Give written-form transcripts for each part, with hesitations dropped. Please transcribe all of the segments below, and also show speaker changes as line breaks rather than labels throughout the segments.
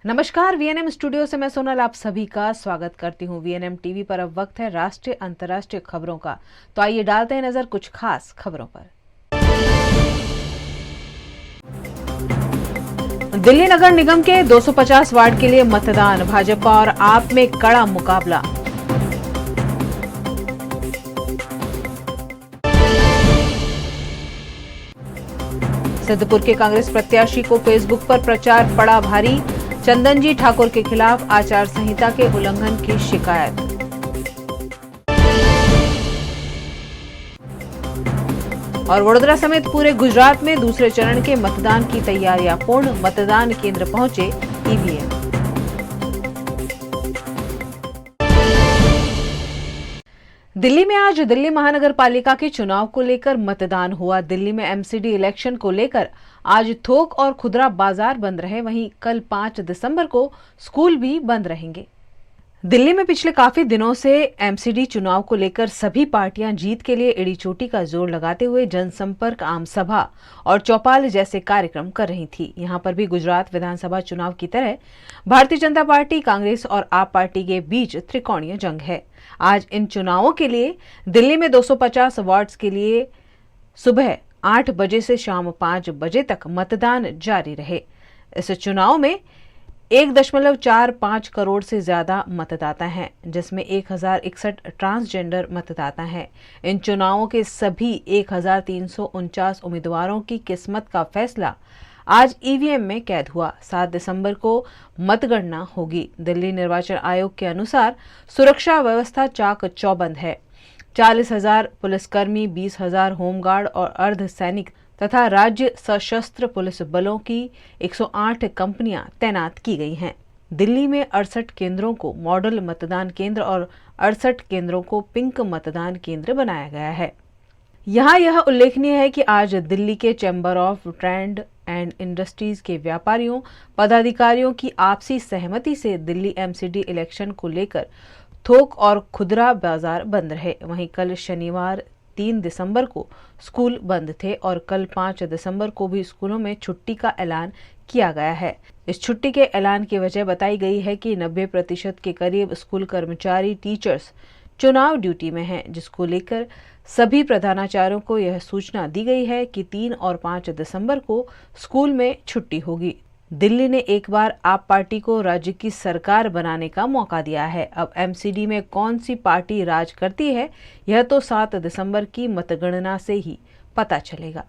नमस्कार, VNM studio से मैं सोनल आप सभी का स्वागत करती हूं। वीएनएम टीवी पर अब वक्त है राष्ट्रीय अंतर्राष्ट्रीय खबरों का। तो आइए डालते हैं नजर कुछ खास खबरों पर। दिल्ली नगर निगम के 250 वार्ड के लिए मतदान, भाजपा और आप में कड़ा मुकाबला। सिद्धपुर के कांग्रेस प्रत्याशी को फेसबुक पर प्रचार पड़ा भारी, चंदनजी ठाकुर के खिलाफ आचार संहिता के उल्लंघन की शिकायत। और वडोदरा समेत पूरे गुजरात में दूसरे चरण के मतदान की तैयारियां पूर्ण, मतदान केंद्र पहुंचे ईवीएम। दिल्ली में आज दिल्ली महानगर पालिका के चुनाव को लेकर मतदान हुआ। दिल्ली में एमसीडी इलेक्शन को लेकर आज थोक और खुदरा बाजार बंद रहे। वहीं कल 5 दिसंबर को स्कूल भी बंद रहेंगे। दिल्ली में पिछले काफी दिनों से एमसीडी चुनाव को लेकर सभी पार्टियां जीत के लिए एड़ी चोटी का जोर लगाते हुए जनसंपर्क, आम सभा और चौपाल जैसे कार्यक्रम कर रही थी। यहां पर भी गुजरात विधानसभा चुनाव की तरह भारतीय जनता पार्टी, कांग्रेस और आप पार्टी के बीच त्रिकोणीय जंग है। आज इन चुनावों के लिए दिल्ली में 250 वार्ड्स के लिए सुबह 8 बजे से शाम 5 बजे तक मतदान जारी रहे। इस चुनाव में 1.45 करोड़ से ज्यादा मतदाता हैं, जिसमें 1061 ट्रांसजेंडर मतदाता हैं। इन चुनावों के सभी 1349 उम्मीदवारों की किस्मत का फैसला आज ईवीएम में कैद हुआ। 7 दिसंबर को मतगणना होगी। दिल्ली निर्वाचन आयोग के अनुसार सुरक्षा व्यवस्था चाक चौबंद है। 40,000 पुलिसकर्मी, 20,000 होमगार्ड और अर्ध सैनिक तथा राज्य सशस्त्र पुलिस बलों की 108 कंपनियां तैनात की गई हैं। दिल्ली में 68 केंद्रों को मॉडल मतदान केंद्र और 68 केंद्रों को पिंक मतदान केंद्र बनाया गया है। यहाँ यह उल्लेखनीय है कि आज दिल्ली के chamber of trade and industries के व्यापारियों, पदाधिकारियों की आपसी सहमति से दिल्ली एमसीडी इलेक्शन को लेकर थोक और खुदरा बाजार बंद रहे। वहीं कल शनिवार 3 दिसंबर को स्कूल बंद थे और कल 5 दिसंबर को भी स्कूलों में छुट्टी का ऐलान किया गया है। इस छुट्टी के ऐलान की वजह बताई गई है कि 90% के करीब स्कूल कर्मचारी, टीचर्स चुनाव ड्यूटी में हैं, जिसको लेकर सभी प्रधानाचार्यों को यह सूचना दी गई है कि 3 और 5 दिसंबर को स्कूल में छुट्टी होगी। दिल्ली ने एक बार आप पार्टी को राज्य की सरकार बनाने का मौका दिया है। अब एमसीडी में कौन सी पार्टी राज करती है, यह तो 7 दिसंबर की मतगणना से ही पता चलेगा।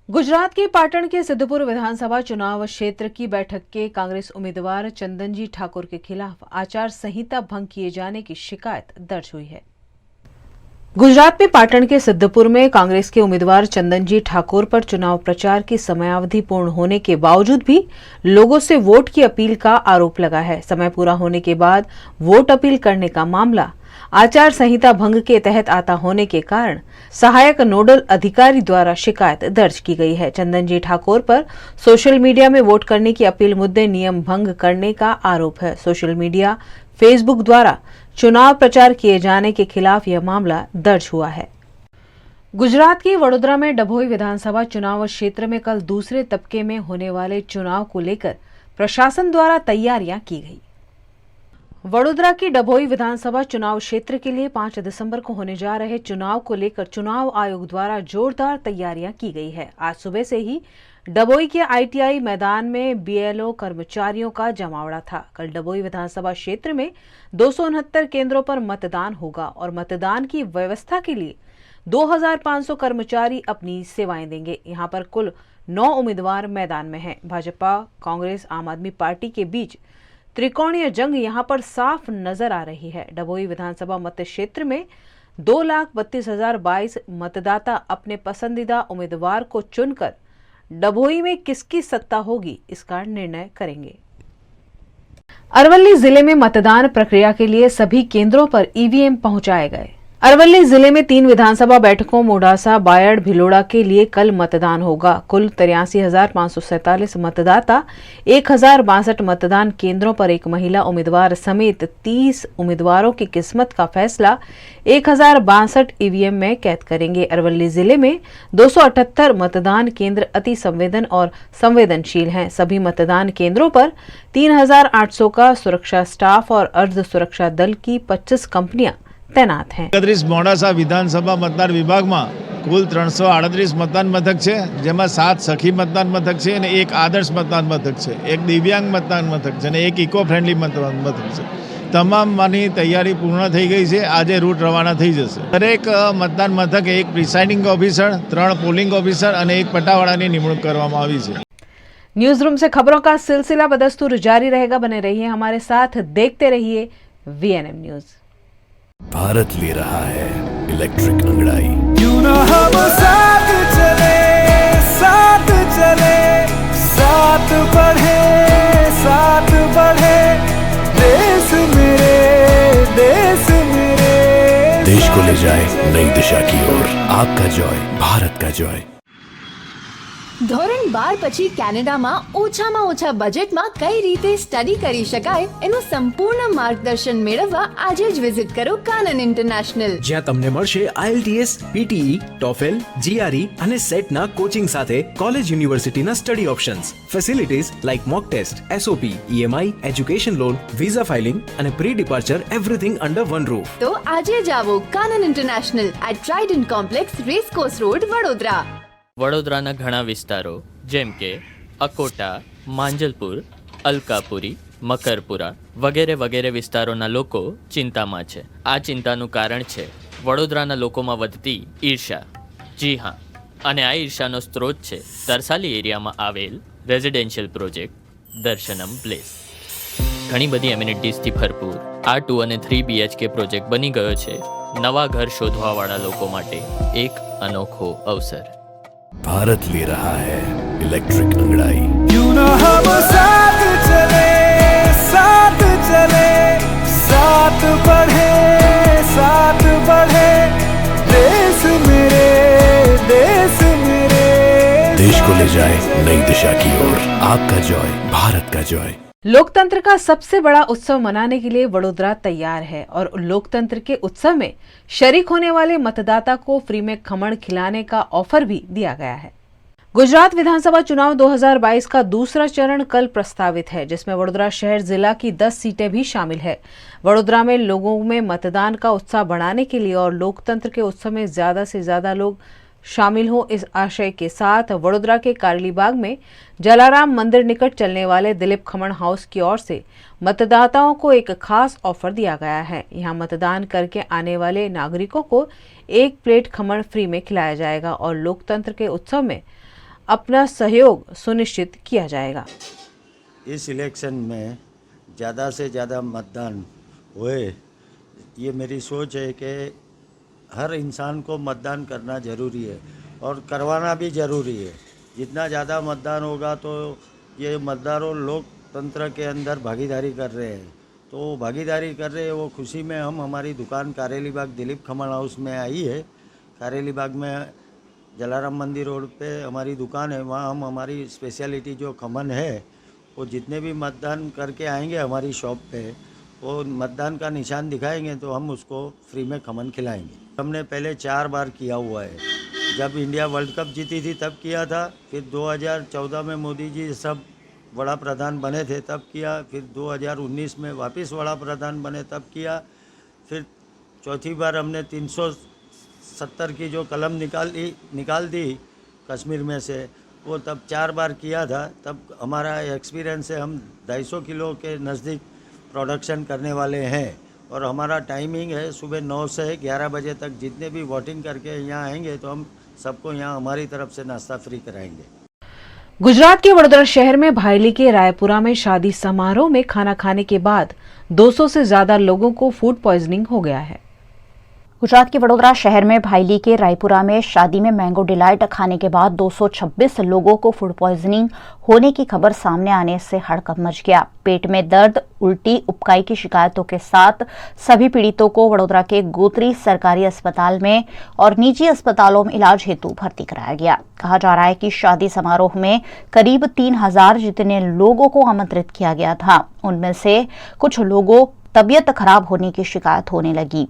गुजरात के पाटण के सिद्धपुर विधानसभा चुनाव क्षेत्र की बैठक के कांग्रेस उम्मीदवार चंदनजी ठाकुर के खिलाफ आचार संहिता भंग किए जाने की शिकायत दर्ज हुई है। गुजरात में पाटण के सिद्धपुर में कांग्रेस के उम्मीदवार चंदनजी ठाकुर पर चुनाव प्रचार की समयावधि पूर्ण होने के बावजूद भी लोगों से वोट की अपील का आरोप लगा है। समय पूरा होने के बाद वोट अपील करने का मामला आचार संहिता भंग के तहत आता होने के कारण सहायक नोडल अधिकारी द्वारा शिकायत दर्ज की गई है। चंदनजी ठाकुर पर सोशल मीडिया में वोट करने की अपील मुद्दे नियम भंग करने का आरोप है। सोशल मीडिया, फेसबुक द्वारा चुनाव प्रचार किए जाने के खिलाफ यह मामला दर्ज हुआ है। गुजरात की वडोदरा में डभोई विधानसभा चुनाव क्षेत्र में कल दूसरे तबके में होने वाले चुनाव को लेकर प्रशासन द्वारा तैयारियां की गई। वडोदरा की डभोई विधानसभा चुनाव क्षेत्र के लिए 5 दिसंबर को होने जा रहे चुनाव को लेकर चुनाव आयोग द्वारा जोरदार तैयारियां की गई है। आज सुबह से ही डभोई के आईटीआई मैदान में बीएलओ कर्मचारियों का जमावड़ा था। कल डभोई विधानसभा क्षेत्र में 269 केंद्रों पर मतदान होगा और मतदान की व्यवस्था के लिए 2500 कर्मचारी अपनी सेवाएं देंगे। यहां पर कुल 9 उम्मीदवार मैदान में हैं। भाजपा, कांग्रेस, आम आदमी पार्टी के बीच त्रिकोणीय जंग यहां पर साफ नजर आ रही है। डभोई विधानसभा मत क्षेत्र में 2,32,022 मतदाता अपने पसंदीदा उम्मीदवार को चुनकर डभोई में किसकी सत्ता होगी, इसका निर्णय करेंगे। अरवली जिले में मतदान प्रक्रिया के लिए सभी केंद्रों पर ईवीएम पहुंचाए गए। अरवली जिले में 3 विधानसभा बैठकों मोडासा, बायड़, भिलोड़ा के लिए कल मतदान होगा। कुल 83,547 मतदाता, 1,062 मतदान केंद्रों पर एक महिला उम्मीदवार समेत 30 उम्मीदवारों की किस्मत का फैसला 1,062 ईवीएम में कैद करेंगे। अरवली जिले में 278 मतदान केंद्र अति संवेदन और संवेदनशील हैं। सभी मतदान केंद्रों पर 3,800 का सुरक्षा स्टाफ और अर्ध सुरक्षा दल की 25 कंपनियां तैनात हैं।
મોડાસા વિધાનસભા મતદાર વિભાગમાં કુલ 338 મતદાન મથક છે, જેમાં 7 સખી મતદાન મથક છે અને એક આદર્શ મતદાન મથક છે, એક દિવ્યાંગ મતદાન મથક છે અને એક ઇકો ફ્રેન્ડલી મતદાન મથક છે। તમામની તૈયારી પૂર્ણ થઈ ગઈ છે। આજે રૂટ રવાના થઈ જશે। દરેક મતદાન મથકે એક પ્રિસાઇડિંગ ઓફિસર, 3 પોલિંગ ઓફિસર અને એક પટાવાળાની નિમણૂક કરવામાં આવી છે।
न्यूज रूम से खबरों का सिलसिला बदस्तूर जारी रहेगा। बने रहिए हमारे साथ, देखते रहिए VNM न्यूज।
भारत ले रहा है इलेक्ट्रिक अंगड़ाई।
क्यों ना हम साथ चले, साथ चले, साथ बढ़े, साथ बढ़े, देश मेरे, देश मेरे।
देश को ले जाए नई दिशा की ओर। आपका जॉय, भारत का जॉय।
ધોરણ 12 પછી કેનેડામાં ઓછામાં ઓછા બજેટમાં કઈ રીતે સ્ટડી કરી શકાય એનું સંપૂર્ણ માર્ગદર્શન મેળવવા આજે જ વિઝિટ કરો કાનન ઇન્ટરનેશનલ,
જ્યાં તમને મળશે IELTS, PTE, TOEFL, GRE અને સેટના કોચિંગ સાથે કોલેજ યુનિવર્સિટીના study options, facilities like mock test, SOP, EMI, education loan, visa filing અને pre departure everything under one roof.
તો આજે જ આવો Kanan international at Trident complex, racecourse road, Vadodara.
વડોદરાના ઘણા વિસ્તારો જેમ કે અકોટા, માંજલપુર, અલકાપુરી, મકરપુરા વગેરે વગેરે વિસ્તારોના લોકો ચિંતામાં છે। આ ચિંતાનું કારણ છે વડોદરાના લોકોમાં વધતી ઈર્ષા। જી હા, અને આ ઈર્ષાનો સ્ત્રોત છે તરસાલી એરિયામાં આવેલ રેઝિડેન્શિયલ પ્રોજેક્ટ દર્શનમ પ્લેસ। ઘણી બધી એમિનિટીઝથી ભરપૂર આ 2 અને 3 BHK પ્રોજેક્ટ બની ગયો છે નવા ઘર શોધવાવાળા લોકો માટે એક અનોખો અવસર।
भारत ले रहा है इलेक्ट्रिक अंगड़ाई।
क्यों ना हम साथ चले, साथ चले, साथ बढ़े, साथ बढ़े, देश मेरे, देश मेरे।
देश को ले जाए नई दिशा की ओर। आपका जॉय, भारत का जॉय।
लोकतंत्र का सबसे बड़ा उत्सव मनाने के लिए वडोदरा तैयार है और लोकतंत्र के उत्सव में शरीक होने वाले मतदाता को फ्री में खमण खिलाने का ऑफर भी दिया गया है। गुजरात विधानसभा चुनाव 2022 का दूसरा चरण कल प्रस्तावित है, जिसमें वडोदरा शहर जिला की 10 सीटें भी शामिल है। वडोदरा में लोगों में मतदान का उत्साह बढ़ाने के लिए और लोकतंत्र के उत्सव में ज्यादा से ज्यादा लोग शामिल हो, इस आशय के साथ वडोदरा के कारेलीबाग में जलाराम मंदिर निकट चलने वाले दिलीप खमण हाउस की ओर से मतदाताओं को एक खास ऑफर दिया गया है। यहां मतदान करके आने वाले नागरिकों को 1 प्लेट खमण फ्री में खिलाया जाएगा और लोकतंत्र के उत्सव में अपना सहयोग सुनिश्चित किया जाएगा।
इस इलेक्शन में ज़्यादा से ज़्यादा मतदान होए, ये मेरी सोच है कि हर इंसान को मतदान करना ज़रूरी है और करवाना भी ज़रूरी है। जितना ज़्यादा मतदान होगा तो ये मतदारों लोकतंत्र के अंदर भागीदारी कर रहे हैं, तो भागीदारी कर रहे हैं वो खुशी में हम हमारी दुकान कारेलीबाग दिलीप खमण हाउस में आई है। कारेलीबाग में जलाराम मंदिर रोड पे हमारी दुकान है, वहाँ हम हमारी स्पेशलिटी जो खमन है वो जितने भी मतदान करके आएंगे हमारी शॉप पे वो मतदान का निशान दिखाएंगे तो हम उसको फ्री में खमन खिलाएंगे। हमने पहले 4 बार किया हुआ है। जब इंडिया वर्ल्ड कप जीती थी तब किया था, फिर 2014 में मोदी जी सब वड़ा प्रधान बने थे तब किया, फिर 2019 में वापस वड़ा प्रधान बने तब किया, फिर चौथी बार हमने 370 की जो कलम निकाल दी कश्मीर में से, वो तब 4 बार किया था। तब हमारा एक्सपीरियंस है, हम 250 किलो के नज़दीक प्रोडक्शन करने वाले हैं और हमारा टाइमिंग है सुबह 9 से 11 बजे तक। जितने भी वोटिंग करके यहाँ आएंगे तो हम सबको यहाँ हमारी तरफ से नाश्ता फ्री कराएंगे।
गुजरात के वडोदरा शहर में भायली के रायपुरा में शादी समारोह में खाना खाने के बाद 200 से ज्यादा लोगों को फूड पॉइजनिंग हो गया है।
गुजरात के वडोदरा शहर में भाईली के रायपुरा में शादी में मैंगो डिलाइट खाने के बाद 226 लोगों को फूड पॉइजनिंग होने की खबर सामने आने से हड़कंप मच गया। पेट में दर्द, उल्टी, उबकाई की शिकायतों के साथ सभी पीड़ितों को वडोदरा के गोत्री सरकारी अस्पताल में और निजी अस्पतालों में इलाज हेतु भर्ती कराया गया। कहा जा रहा है कि शादी समारोह में करीब 3000 जितने लोगों को आमंत्रित किया गया था। उनमें से कुछ लोगों तबीयत खराब होने की शिकायत होने लगी।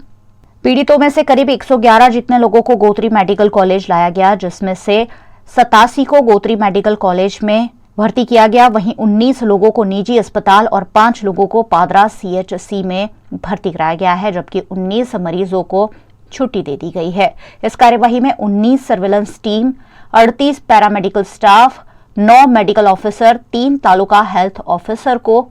पीड़ितों में से करीब 111 जितने लोगों को गोत्री मेडिकल कॉलेज लाया गया, जिसमें से 87 को गोत्री मेडिकल कॉलेज में भर्ती किया गया। वहीं 19 लोगों को निजी अस्पताल और 5 लोगों को पादरा CHC में भर्ती कराया गया है, जबकि 19 मरीजों को छुट्टी दे दी गई है। इस कार्यवाही में 19 surveillance team, 38 paramedical staff, 9 medical officer, 3 taluka health officer को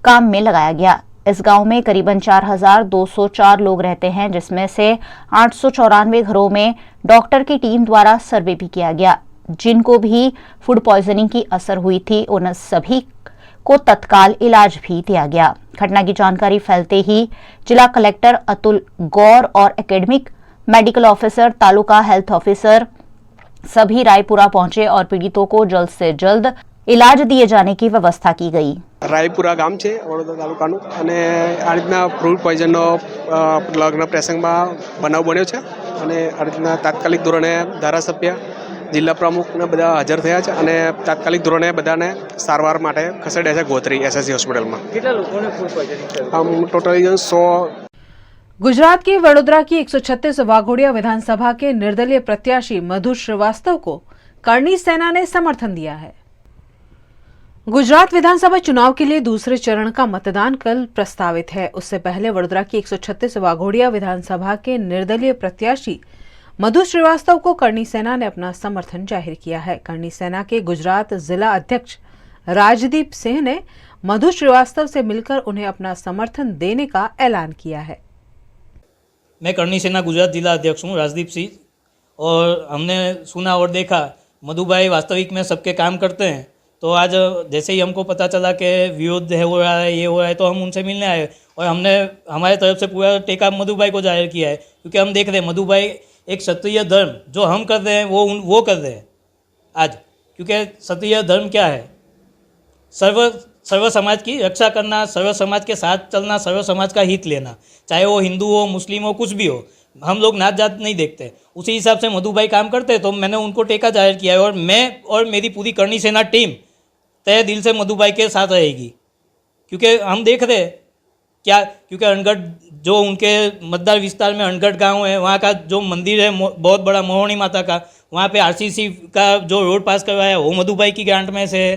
काम में लगाया गया। इस गांव में करीबन 4204 लोग रहते हैं, जिसमें से 894 घरों में डॉक्टर की टीम द्वारा सर्वे भी किया गया। जिनको भी फूड पॉइजनिंग की असर हुई थी, उन सभी को तत्काल इलाज भी दिया गया। घटना की जानकारी फैलते ही जिला कलेक्टर अतुल गौर और academic medical officer, taluka health officer सभी रायपुरा पहुंचे और पीड़ितों को जल्द से जल्द इलाज दिए जाने की व्यवस्था की गई।
રાયપુરા ગામ છે વડોદરા તાલુકાનું અને આ રીતના ફ્રૂટ પોઈઝનનો લગ્ન પ્રસંગમાં બનાવ બન્યો છે અને આ રીતના તાત્કાલિક ધોરણે ધારાસભ્ય, જિલ્લા પ્રમુખ ને બધા હાજર થયા છે અને તાત્કાલિક ધોરણે બધાને સારવાર માટે ખસેડ્યા છે ગોત્રી SSC હોસ્પિટલમાં। કેટલા લોકોને ફૂડ પોઈઝનિંગ થયું? આમ ટોટલી 100।
गुजरात के वडोदरा की 136 वाघोडिया विधानसभा के निर्दलीय प्रत्याशी मधु श्रीवास्तव को करणी सेना ने समर्थन दिया है। गुजरात विधानसभा चुनाव के लिए दूसरे चरण का मतदान कल प्रस्तावित है। उससे पहले वडोदरा की 136 वाघोडिया विधानसभा के निर्दलीय प्रत्याशी मधु श्रीवास्तव को करणी सेना ने अपना समर्थन जाहिर किया है। करणी सेना के गुजरात जिला अध्यक्ष राजदीप सिंह ने मधु श्रीवास्तव से मिलकर उन्हें अपना समर्थन देने का ऐलान किया है।
मैं करणी सेना गुजरात जिला अध्यक्ष हूँ, राजदीप सिंह, और हमने सुना और देखा मधु भाई वास्तविक में सबके काम करते हैं। तो आज जैसे ही हमको पता चला कि विरोध हो रहा है, ये हो रहा है, तो हम उनसे मिलने आए और हमने हमारे तरफ से पूरा टेका मधु भाई को जाहिर किया है, क्योंकि हम देख रहे हैं मधु भाई एक क्षत्रिय धर्म जो हम कर रहे हैं वो कर रहे हैं आज। क्योंकि क्षत्रिय धर्म क्या है? सर्व समाज की रक्षा करना, सर्व समाज के साथ चलना, सर्व समाज का हित लेना, चाहे वो हिंदू हो, मुस्लिम हो, कुछ भी हो। हम लोग नात जात नहीं देखते। उसी हिसाब से मधु भाई काम करते हैं, तो मैंने उनको टेका जाहिर किया है और मैं और मेरी पूरी करणी सेना टीम तय दिल से मधु भाई के साथ रहेगी। क्योंकि हम देख रहे क्या, क्योंकि अनगढ़ जो उनके मतदार विस्तार में अनगढ़ गांव है, वहाँ का जो मंदिर है बहुत बड़ा मोहनी माता का, वहाँ पे RCC का जो रोड पास करवाया वो मधु भाई की ग्रांट में से है।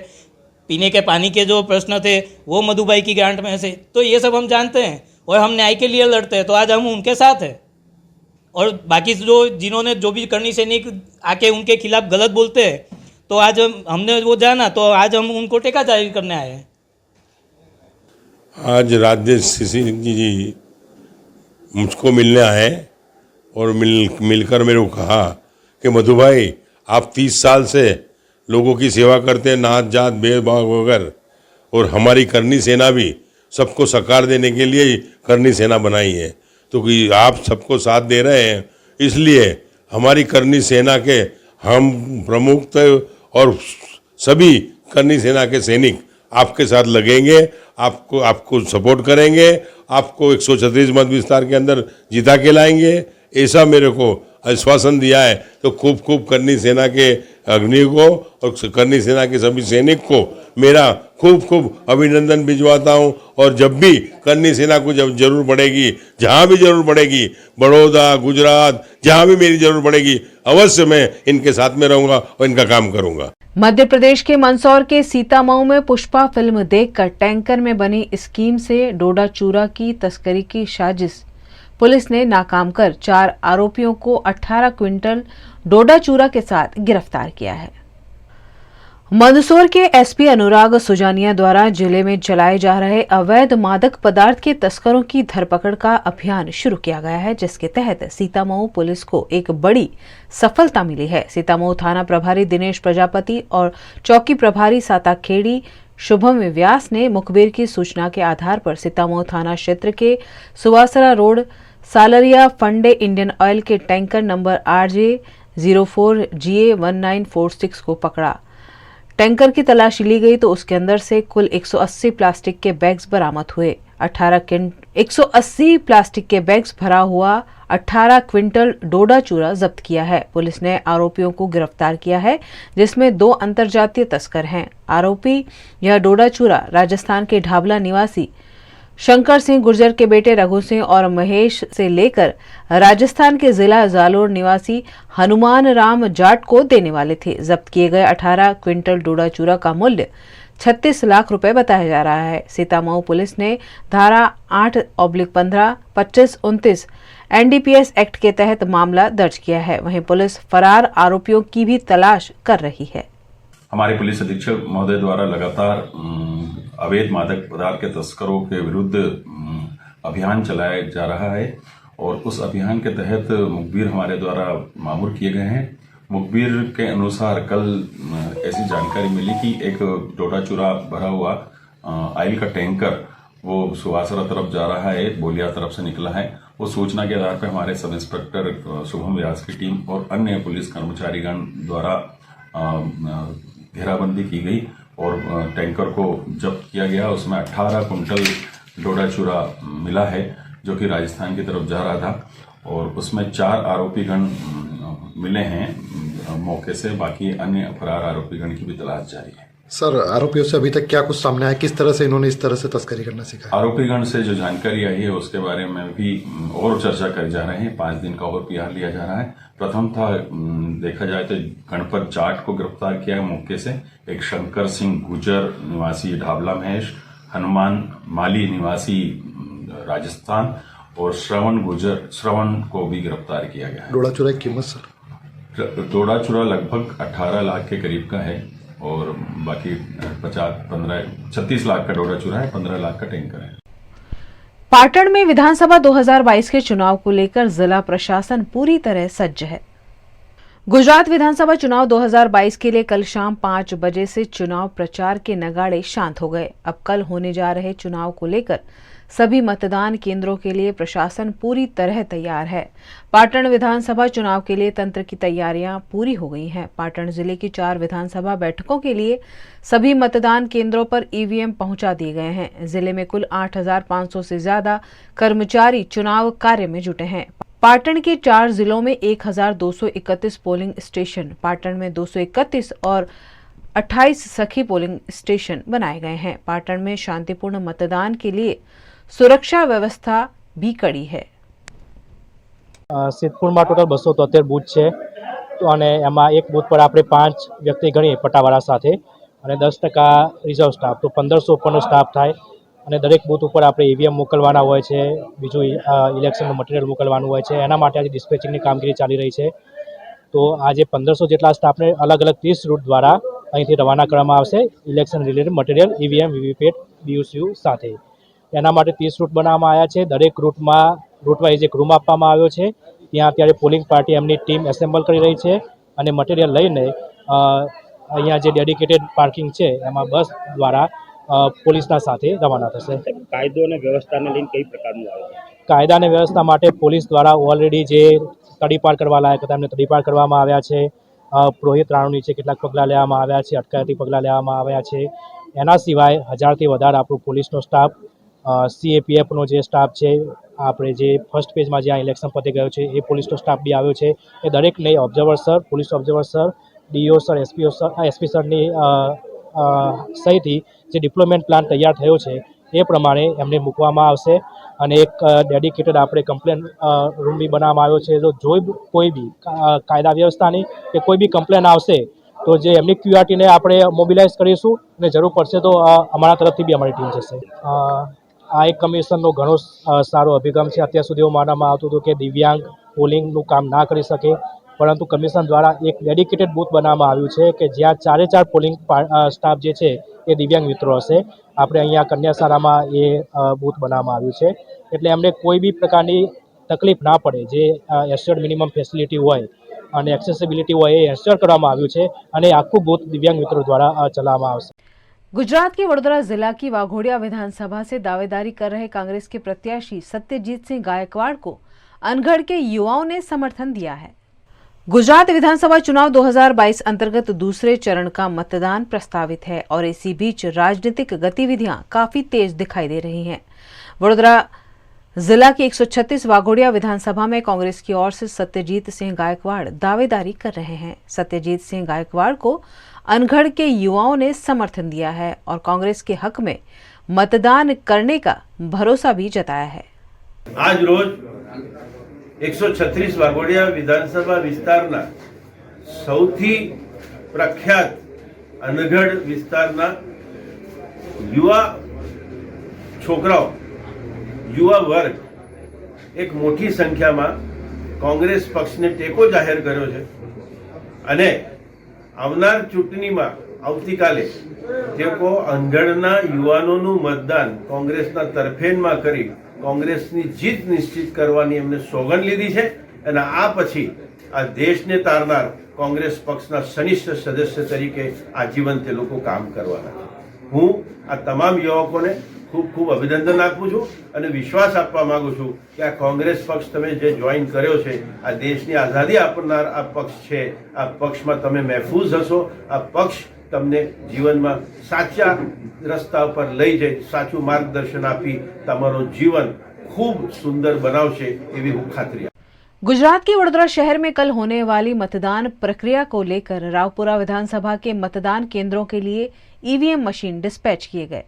पीने के पानी के जो प्रश्न थे वो मधु भाई की ग्रांट में से। तो ये सब हम जानते हैं और हम न्याय के लिए लड़ते हैं, तो आज हम उनके साथ हैं। और बाकी जो जिन्होंने जो भी करणी सैनिक आके उनके खिलाफ गलत बोलते हैं, तो आज हमने वो जाना, तो आज हम उनको टेका जाहिर करने आए हैं।
आज राजदीप सिंह जी मुझको मिलने आए और मिलकर मेरे को कहा कि मधु भाई आप 30 साल से लोगों की सेवा करते हैं, नात जात भेदभाव वगैरह, और हमारी करणी सेना भी सबको सकार देने के लिए ही करणी सेना बनाई है। तो कि आप सबको साथ दे रहे हैं, इसलिए हमारी करणी सेना के हम प्रमुख और सभी करणी सेना के सैनिक आपके साथ लगेंगे, आपको सपोर्ट करेंगे, आपको 136 मत विस्तार के अंदर जिता के लाएंगे, ऐसा मेरे को आश्वासन दिया है। तो खूब खूब करणी सेना के अग्नि को और करणी सेना के सभी सैनिक को मेरा खूब खूब अभिनंदन भिजवाता हूँ। और जब भी करणी सेना को जब जरूर पड़ेगी, जहाँ भी जरूर पड़ेगी, बड़ौदा, गुजरात, जहाँ भी मेरी जरूर पड़ेगी, अवश्य मैं इनके साथ में रहूँगा और इनका काम करूँगा।
मध्य प्रदेश के मंदसौर के सीतामऊ में पुष्पा फिल्म देखकर टैंकर में बनी स्कीम से डोडा चूरा की तस्करी की साजिश पुलिस ने नाकाम कर 4 आरोपियों को 18 क्विंटल डोडा चूरा के साथ गिरफ्तार किया है। मंदसौर के SP अनुराग सुजानिया द्वारा जिले में चलाए जा रहे अवैध मादक पदार्थ के तस्करों की धरपकड़ का अभियान शुरू किया गया है, जिसके तहत सीतामऊ पुलिस को एक बड़ी सफलता मिली है। सीतामऊ थाना प्रभारी दिनेश प्रजापति और चौकी प्रभारी साताखेड़ी शुभम व्यास ने मुखबिर की सूचना के आधार पर सीतामऊ थाना क्षेत्र के सुवासरा रोड सालरिया फंडे इंडियन ऑयल के टैंकर नंबर RJ04GA1946 को पकड़ा। टैंकर की तलाशी ली गई तो उसके अंदर से कुल 180 प्लास्टिक के बैग्स बरामद हुए। 180 प्लास्टिक के बैग्स भरा हुआ 18 क्विंटल डोडा चूरा जब्त किया है। पुलिस ने आरोपियों को गिरफ्तार किया है, जिसमें 2 अंतर्जातीय तस्कर हैं। आरोपी यह डोडा चूरा राजस्थान के ढाबला निवासी शंकर सिंह गुर्जर के बेटे रघु सिंह और महेश से लेकर राजस्थान के जिला जालोर निवासी हनुमान राम जाट को देने वाले थे। जब्त किए गए 18 क्विंटल डोडा चूरा का मूल्य 36 लाख रुपए बताया जा रहा है। सीतामऊ पुलिस ने धारा 8/15, 25-29 NDPS एक्ट के तहत मामला दर्ज किया है। वहीं पुलिस फरार आरोपियों की भी तलाश कर रही है।
हमारे पुलिस अधीक्षक महोदय द्वारा लगातार अवैध मादक पदार्थ के तस्करों के विरुद्ध अभियान चलाया जा रहा है और उस अभियान के तहत मुखबिर हमारे द्वारा मामूर किए गए हैं। मुखबिर के अनुसार कल ऐसी जानकारी मिली कि एक डोडा चूरा भरा हुआ ऑयल का टैंकर वो सुहासरा तरफ जा रहा है, बोलिया तरफ से निकला है। वो सूचना के आधार पर हमारे सब इंस्पेक्टर शुभम व्यास की टीम और अन्य पुलिस कर्मचारीगण द्वारा घेराबंदी की गई और टैंकर को जब्त किया गया। उसमें 18 कुंटल डोडा चूरा मिला है जो कि राजस्थान की तरफ जा रहा था और उसमें 4 आरोपीगण मिले हैं मौके से। बाकी अन्य फरार आरोपीगण की भी तलाश जारी है।
सर, आरोपियों से अभी तक क्या कुछ सामने आया? किस तरह से इन्होंने इस तरह से तस्करी करना सीखा?
आरोपीगण से जो जानकारी आई है उसके बारे में भी और चर्चा करे जा रहे हैं। 5 दिन का और PR लिया जा रहा है। प्रथम था देखा जाए तो गणपत जाट को गिरफ्तार किया मौके से, एक शंकर सिंह गुजर निवासी ढाबला महेश, हनुमान माली निवासी राजस्थान और श्रवण को भी गिरफ्तार किया गया है।
डोडा चूरा की कीमत सर?
डोडा चूरा लगभग 18 लाख के करीब का है और बाकी 36 लाख का डोडा चूरा है, 15 लाख का टैंकर है।
पाटण में विधानसभा 2022 के चुनाव को लेकर जिला प्रशासन पूरी तरह सज्ज है। गुजरात विधानसभा चुनाव 2022 के लिए कल शाम 5 बजे से चुनाव प्रचार के नगाड़े शांत हो गए। अब कल होने जा रहे चुनाव को लेकर सभी मतदान केंद्रों के लिए प्रशासन पूरी तरह तैयार है। पाटण विधानसभा चुनाव के लिए तंत्र की तैयारियां पूरी हो गई हैं। पाटण जिले की 4 विधानसभा बैठकों के लिए सभी मतदान केंद्रों पर EVM पहुंचा दिए गए हैं। जिले में कुल 8,500 से ज्यादा कर्मचारी चुनाव कार्य में जुटे हैं। पाटण के 4 जिलों में 1,231 पोलिंग स्टेशन, पाटण में 231 और 28 सखी पोलिंग स्टेशन बनाए गए हैं। पाटण में शांतिपूर्ण मतदान के लिए सुरक्षा व्यवस्था भी कड़ी है।
સિદ્ધપુરમાં ટોટલ 273 બૂથ છે તો અને એમાં એક બૂથ પર આપણે 5 વ્યક્તિ ગણીએ પટ્ટાવાળા સાથે અને 10% રિઝર્વ સ્ટાફ, તો 1500 ઉપરનો સ્ટાફ થાય અને દરેક બૂથ ઉપર આપણે EVM મોકલવાના હોય છે, બીજું ઇલેક્શનનું મટીરિયલ મોકલવાનું હોય છે। એના માટે આજે ડિસ્પેચિંગની કામગીરી ચાલી રહી છે। તો આજે 1500 જેટલા સ્ટાફને અલગ અલગ 30 રૂટ દ્વારા અહીંથી રવાના કરવામાં આવશે election related material EVM VVPAT BUCU સાથે। એના માટે 30 રૂટ બનાવવામાં આવ્યા છે। દરેક રૂટમાં રૂટ વાઇઝ એક રૂમ આપવામાં આવ્યો છે। ત્યાં અત્યારે પોલિંગ પાર્ટી એમની ટીમ એસેમ્બલ કરી રહી છે અને મટીરિયલ લઈને અહીંયા જે ડેડિકેટેડ પાર્કિંગ છે એમાં બસ દ્વારા પોલીસના સાથે રવાના થશે। કાયદો અને વ્યવસ્થાને લઈને કઈ પ્રકારનું આયોજન? કાયદા અને વ્યવસ્થા માટે પોલીસ દ્વારા ઓલરેડી જે તડીપાર કરવા લાયક હતા એમને તડીપાર કરવામાં આવ્યા છે। પુરોહિત રાણુ નીચે કેટલાક પગલાં લેવામાં આવ્યા છે, અટકાયતી પગલાં લેવામાં આવ્યા છે। એના સિવાય 1000થી વધારે આપણું પોલીસનો સ્ટાફ, CAPFનો જે સ્ટાફ છે, આપણે જે ફર્સ્ટ પેજમાં જ્યાં ઇલેક્શન પતી ગયો છે એ પોલીસનો સ્ટાફ બી આવ્યો છે। એ દરેકને observer sir, police observer sir, DO sir, SP સરની સહિતથી જે ડિપ્લોયમેન્ટ પ્લાન તૈયાર થયો છે એ પ્રમાણે એમને મૂકવામાં આવશે અને એક ડેડિકેટેડ આપણે કમ્પ્લેન રૂમ બી બનાવવામાં આવ્યો છે। તો જો કોઈ બી કાયદા વ્યવસ્થાની કે કોઈ બી કમ્પ્લેન આવશે તો જે એમની QRTને આપણે મોબિલાઇઝ કરીશું અને જરૂર પડશે તો અમારા તરફથી બી અમારી ટીમ જશે। આ એક કમિશનનો ઘણો સારો અભિગમ છે। અત્યાર સુધી એવું માનવામાં આવતું હતું કે દિવ્યાંગ પોલિંગનું કામ ના કરી શકે, પરંતુ કમિશન દ્વારા એક ડેડિકેટેડ બૂથ બનાવવામાં આવ્યું છે કે જ્યાં 4 પોલિંગ સ્ટાફ જે છે એ દિવ્યાંગ મિત્રો હશે। આપણે અહીંયા કન્યાશાળામાં એ બૂથ બનાવવામાં આવ્યું છે એટલે એમને કોઈ બી પ્રકારની તકલીફ ના પડે। જે એસ્યોર્ડ મિનિમમ ફેસિલિટી હોય અને એક્સેસિબિલિટી હોય એ એસ્યોર કરવામાં આવ્યું છે અને આખું બૂથ દિવ્યાંગ મિત્રો દ્વારા ચલાવવામાં આવશે।
गुजरात के वडोदरा जिला की वाघोडिया विधानसभा से दावेदारी कर रहे कांग्रेस के प्रत्याशी सत्यजीत सिंह गायकवाड़ को अनगढ़ के युवाओं ने समर्थन दिया है। गुजरात विधानसभा चुनाव 2022 अंतर्गत दूसरे चरण का मतदान प्रस्तावित है और इसी बीच राजनीतिक गतिविधियां काफी तेज दिखाई दे रही हैं। वडोदरा जिला की 136 वाघोडिया विधानसभा में कांग्रेस की ओर से सत्यजीत सिंह गायकवाड़ दावेदारी कर रहे हैं। सत्यजीत सिंह गायकवाड़ को अनगढ़ के युवाओं ने समर्थन दिया है और कांग्रेस के हक में मतदान करने का भरोसा भी जताया है।
आज रोज 136 वाघोडिया विधानसभा विस्ताરના સૌથી પ્રખ્યાત અનગઢ વિસ્તારના યુવા છોકરાઓ યુવા વર્ગ એક મોટી સંખ્યામાં કોંગ્રેસ પક્ષને ટેકો જાહેર કર્યો છે અને આવનાર ચૂંટણીમાં આવતીકાલે તેઓ અનગઢના યુવાનોનું મતદાન કોંગ્રેસના તરફેણમાં કરી કોંગ્રેસની જીત નિશ્ચિત કરવાની એમને સોગંદ લીધી છે અને આ પછી આ દેશને તારનાર કોંગ્રેસ પક્ષના સનિષ્ઠ સદસ્ય તરીકે આજીવન તે લોકો કામ કરવાના છે। હું આ તમામ યુવકોને ખૂબ ખૂબ અભિનંદન આપું છું અને વિશ્વાસ આપવા માંગુ છું કે આ કોંગ્રેસ પક્ષ તમે જે જોઈન કર્યો છે આ દેશની આઝાદી આપનાર આ પક્ષ છે। આ પક્ષમાં તમે મહેફૂઝ હશો। આ પક્ષ તમને જીવનમાં સાચા રસ્તા પર લઈ જઈ સાચું માર્ગદર્શન આપી તમારું જીવન ખૂબ સુંદર બનાવશે એવી હું ખાતરી આપું।
गुजरात के वडोदरा शहर में कल होने वाली मतदान प्रक्रिया को लेकर रावपुरा विधानसभा के मतदान केंद्रों के लिए ईवीएम मशीन डिस्पैच किए गए।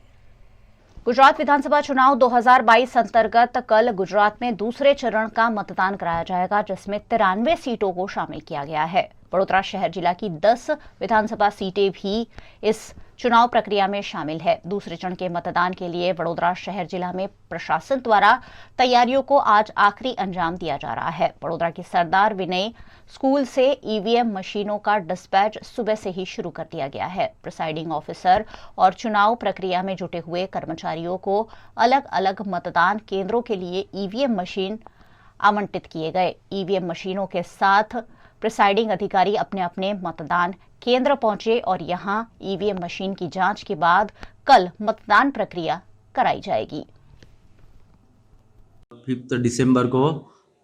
गुजरात विधानसभा चुनाव 2022 अंतर्गत कल गुजरात में दूसरे चरण का मतदान कराया जाएगा, जिसमें 93 सीटों को शामिल किया गया है। वडोदरा शहर जिला की 10 विधानसभा सीटें भी इस चुनाव प्रक्रिया में शामिल है। दूसरे चरण के मतदान के लिए वडोदरा शहर जिला में प्रशासन द्वारा तैयारियों को आज आखिरी अंजाम दिया जा रहा है। वडोदरा की सरदार विनय स्कूल से ईवीएम मशीनों का डिस्पैच सुबह से ही शुरू कर दिया गया है। प्रिसाइडिंग ऑफिसर और चुनाव प्रक्रिया में जुटे हुए कर्मचारियों को अलग अलग मतदान केंद्रों के लिए ईवीएम मशीन आवंटित किए गए। ईवीएम मशीनों के साथ प्रिसाइडिंग अधिकारी अपने अपने मतदान केंद्र पहुंचे और यहां ईवीएम मशीन की जांच के बाद कल मतदान प्रक्रिया कराई जाएगी।
5 दिसंबर को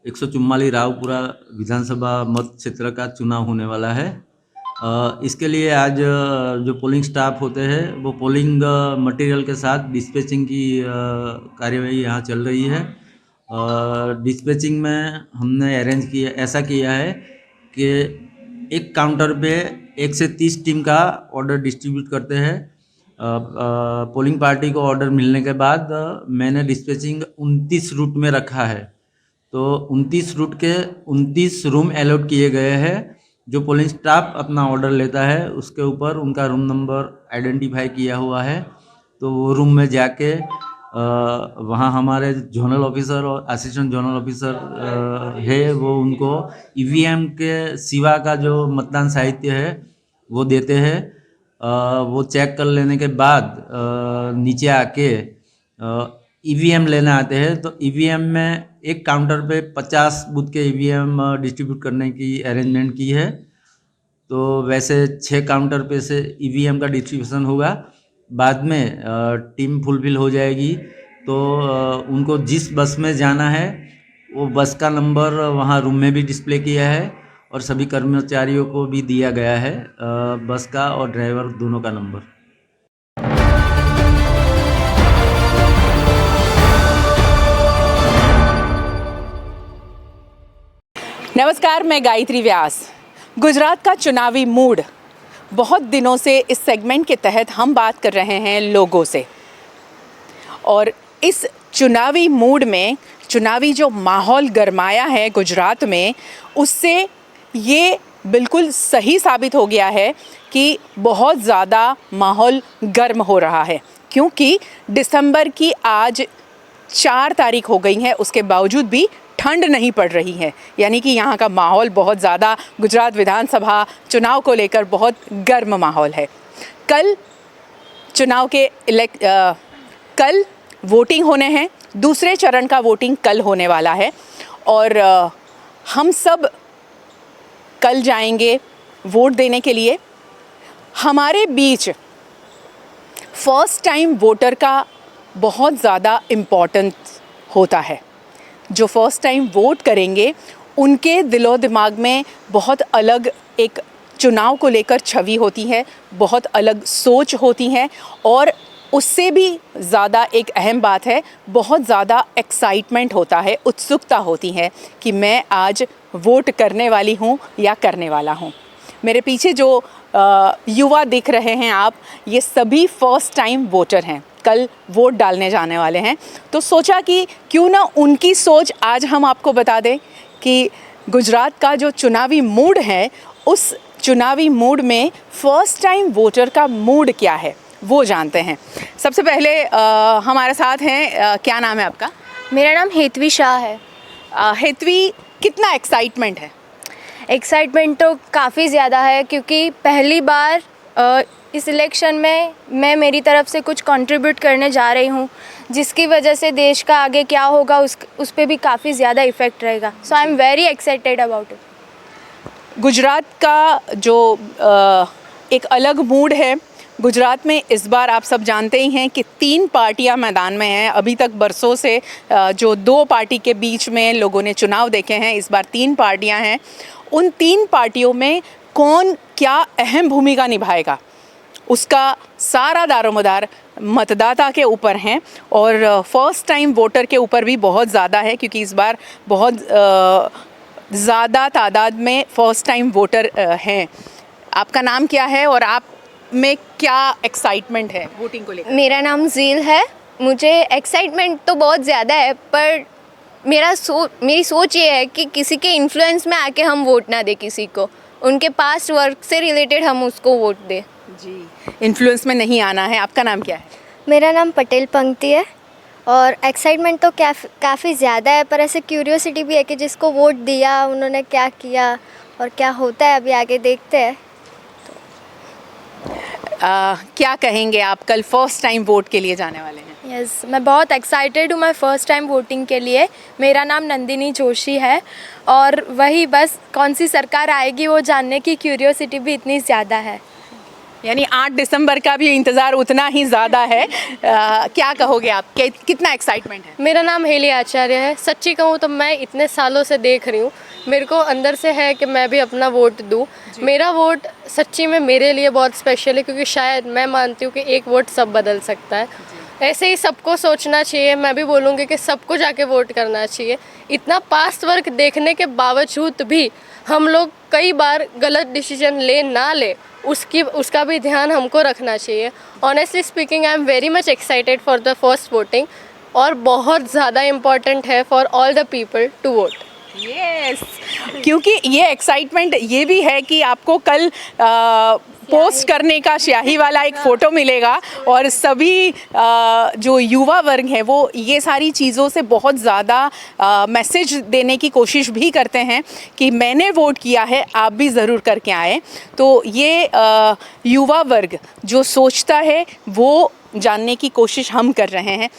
144 रावपुरा विधानसभा मत क्षेत्र का चुनाव होने वाला है। इसके लिए आज जो पोलिंग स्टाफ होते हैं वो पोलिंग मटेरियल के साथ डिस्पैचिंग की कार्यवाही यहाँ चल रही है। डिस्पैचिंग में हमने अरेंज किया, ऐसा किया है कि एक काउंटर पे 1 से 30 टीम का ऑर्डर डिस्ट्रीब्यूट करते हैं। पोलिंग पार्टी को ऑर्डर मिलने के बाद मैंने डिस्पैचिंग 29 रूट में रखा है। तो 29 रूट के 29 रूम अलॉट किए गए हैं। जो पोलिंग स्टाफ अपना ऑर्डर लेता है उसके ऊपर उनका रूम नंबर आइडेंटिफाई किया हुआ है। तो वो रूम में जाके वहाँ हमारे जोनल ऑफिसर और असिस्टेंट जोनल ऑफिसर है, वो उनको ईवीएम के सिवा का जो मतदान साहित्य है वो देते हैं। वो चेक कर लेने के बाद नीचे आके ईवीएम लेने आते हैं। तो ईवीएम में एक काउंटर पे 50 बूथ के ईवीएम डिस्ट्रीब्यूट करने की अरेंजमेंट की है। तो वैसे 6 काउंटर पे से ईवीएम का डिस्ट्रीब्यूशन होगा। बाद में टीम फुलफिल हो जाएगी तो उनको जिस बस में जाना है वो बस का नंबर वहाँ रूम में भी डिस्प्ले किया है और सभी कर्मचारियों को भी दिया गया है बस का और ड्राइवर दोनों का नंबर।
नमस्कार, मैं गायत्री व्यास। गुजरात का चुनावी मूड, बहुत दिनों से इस सेगमेंट के तहत हम बात कर रहे हैं लोगों से, और इस चुनावी मूड में चुनावी जो माहौल गरमाया है गुजरात में, उससे ये बिल्कुल सही साबित हो गया है कि बहुत ज़्यादा माहौल गर्म हो रहा है। क्योंकि दिसंबर की आज 4 तारीख हो गई है, उसके बावजूद भी ठंड नहीं पड़ रही है। यानी कि यहाँ का माहौल बहुत ज़्यादा गुजरात विधानसभा चुनाव को लेकर बहुत गर्म माहौल है। कल चुनाव के कल वोटिंग होने हैं, दूसरे चरण का वोटिंग कल होने वाला है और हम सब कल जाएंगे वोट देने के लिए। हमारे बीच फर्स्ट टाइम वोटर का बहुत ज़्यादा इम्पोर्टेंस होता है। जो फर्स्ट टाइम वोट करेंगे उनके दिलो दिमाग में बहुत अलग एक चुनाव को लेकर छवि होती है, बहुत अलग सोच होती है और उससे भी ज़्यादा एक अहम बात है, बहुत ज़्यादा एक्साइटमेंट होता है, उत्सुकता होती है कि मैं आज वोट करने वाली हूँ या करने वाला हूँ। मेरे पीछे जो युवा दिख रहे हैं आप, ये सभी फर्स्ट टाइम वोटर हैं, कल वोट डालने जाने वाले हैं। तो सोचा कि क्यों ना उनकी सोच आज हम आपको बता दें कि गुजरात का जो चुनावी मूड है, उस चुनावी मूड में फर्स्ट टाइम वोटर का मूड क्या है वो जानते हैं। सबसे पहले हमारे साथ हैं, क्या नाम है आपका?
मेरा नाम हेतवी शाह है।
हेतवी, कितना एक्साइटमेंट है?
एक्साइटमेंट तो काफ़ी ज़्यादा है क्योंकि पहली बार इस इलेक्शन में मैं मेरी तरफ से कुछ कंट्रीब्यूट करने जा रही हूँ, जिसकी वजह से देश का आगे क्या होगा उस पर भी काफ़ी ज़्यादा इफ़ेक्ट रहेगा। So I am very excited about it.
Gujarat का जो एक अलग मूड है, गुजरात में इस बार आप सब जानते ही हैं कि 3 पार्टियां मैदान में हैं। अभी तक बरसों से जो 2 पार्टी के बीच में लोगों ने चुनाव देखे हैं, इस बार 3 पार्टियां हैं। उन 3 पार्टियों में कौन क्या अहम भूमिका निभाएगा, उसका सारा दारोमदार मतदाता के ऊपर हैं और फर्स्ट टाइम वोटर के ऊपर भी बहुत ज़्यादा है, क्योंकि इस बार बहुत ज़्यादा तादाद में फर्स्ट टाइम वोटर हैं। आपका नाम क्या है और आप में क्या एक्साइटमेंट है वोटिंग को लेकर?
मेरा नाम जील है। मुझे एक्साइटमेंट तो बहुत ज़्यादा है, पर मेरी सोच ये है कि किसी के इन्फ्लुएंस में आके हम वोट ना दें, किसी को उनके पास्ट वर्क से रिलेटेड हम उसको वोट दें।
जी, इन्फ्लुएंस में नहीं आना है। आपका नाम क्या है?
मेरा नाम पटेल पंक्ति है और एक्साइटमेंट तो काफ़ी ज़्यादा है, पर ऐसे क्यूरियोसिटी भी है कि जिसको वोट दिया उन्होंने क्या किया और क्या होता है अभी आगे देखते हैं।
क्या कहेंगे आप, कल फर्स्ट टाइम वोट के लिए जाने वाले हैं?
यस, मैं बहुत एक्साइटेड हूँ मैं फ़र्स्ट टाइम वोटिंग के लिए। मेरा नाम नंदिनी जोशी है और वही बस कौन सी सरकार आएगी वो जानने की क्यूरियोसिटी भी इतनी ज़्यादा है।
यानी 8 दिसंबर का भी इंतज़ार उतना ही ज़्यादा है। क्या कहोगे आप, कितना एक्साइटमेंट है?
मेरा नाम हेली आचार्य है। सच्ची कहूँ तो मैं इतने सालों से देख रही हूँ, मेरे को अंदर से है कि मैं भी अपना वोट दूँ। मेरा वोट सच्ची में मेरे लिए बहुत स्पेशल है, क्योंकि शायद मैं मानती हूँ कि एक वोट सब बदल सकता है। ऐसे ही सबको सोचना चाहिए। मैं भी बोलूँगी कि सबको जाके वोट करना चाहिए। इतना पास्ट वर्क देखने के बावजूद भी हम लोग कई बार गलत डिसीजन ना ले, उसका भी ध्यान हमको रखना चाहिए। Honestly speaking, I am very much excited for the first voting और बहुत ज़्यादा इम्पॉर्टेंट है for all the people to vote.
Yes, क्योंकि ये एक्साइटमेंट ये भी है कि आपको कल पोस्ट करने का स्याही वाला एक फ़ोटो मिलेगा और सभी जो युवा वर्ग है वो ये सारी चीज़ों से बहुत ज़्यादा मैसेज देने की कोशिश भी करते हैं कि मैंने वोट किया है, आप भी ज़रूर करके आए। तो ये युवा वर्ग जो सोचता है वो जानने की कोशिश हम कर रहे हैं।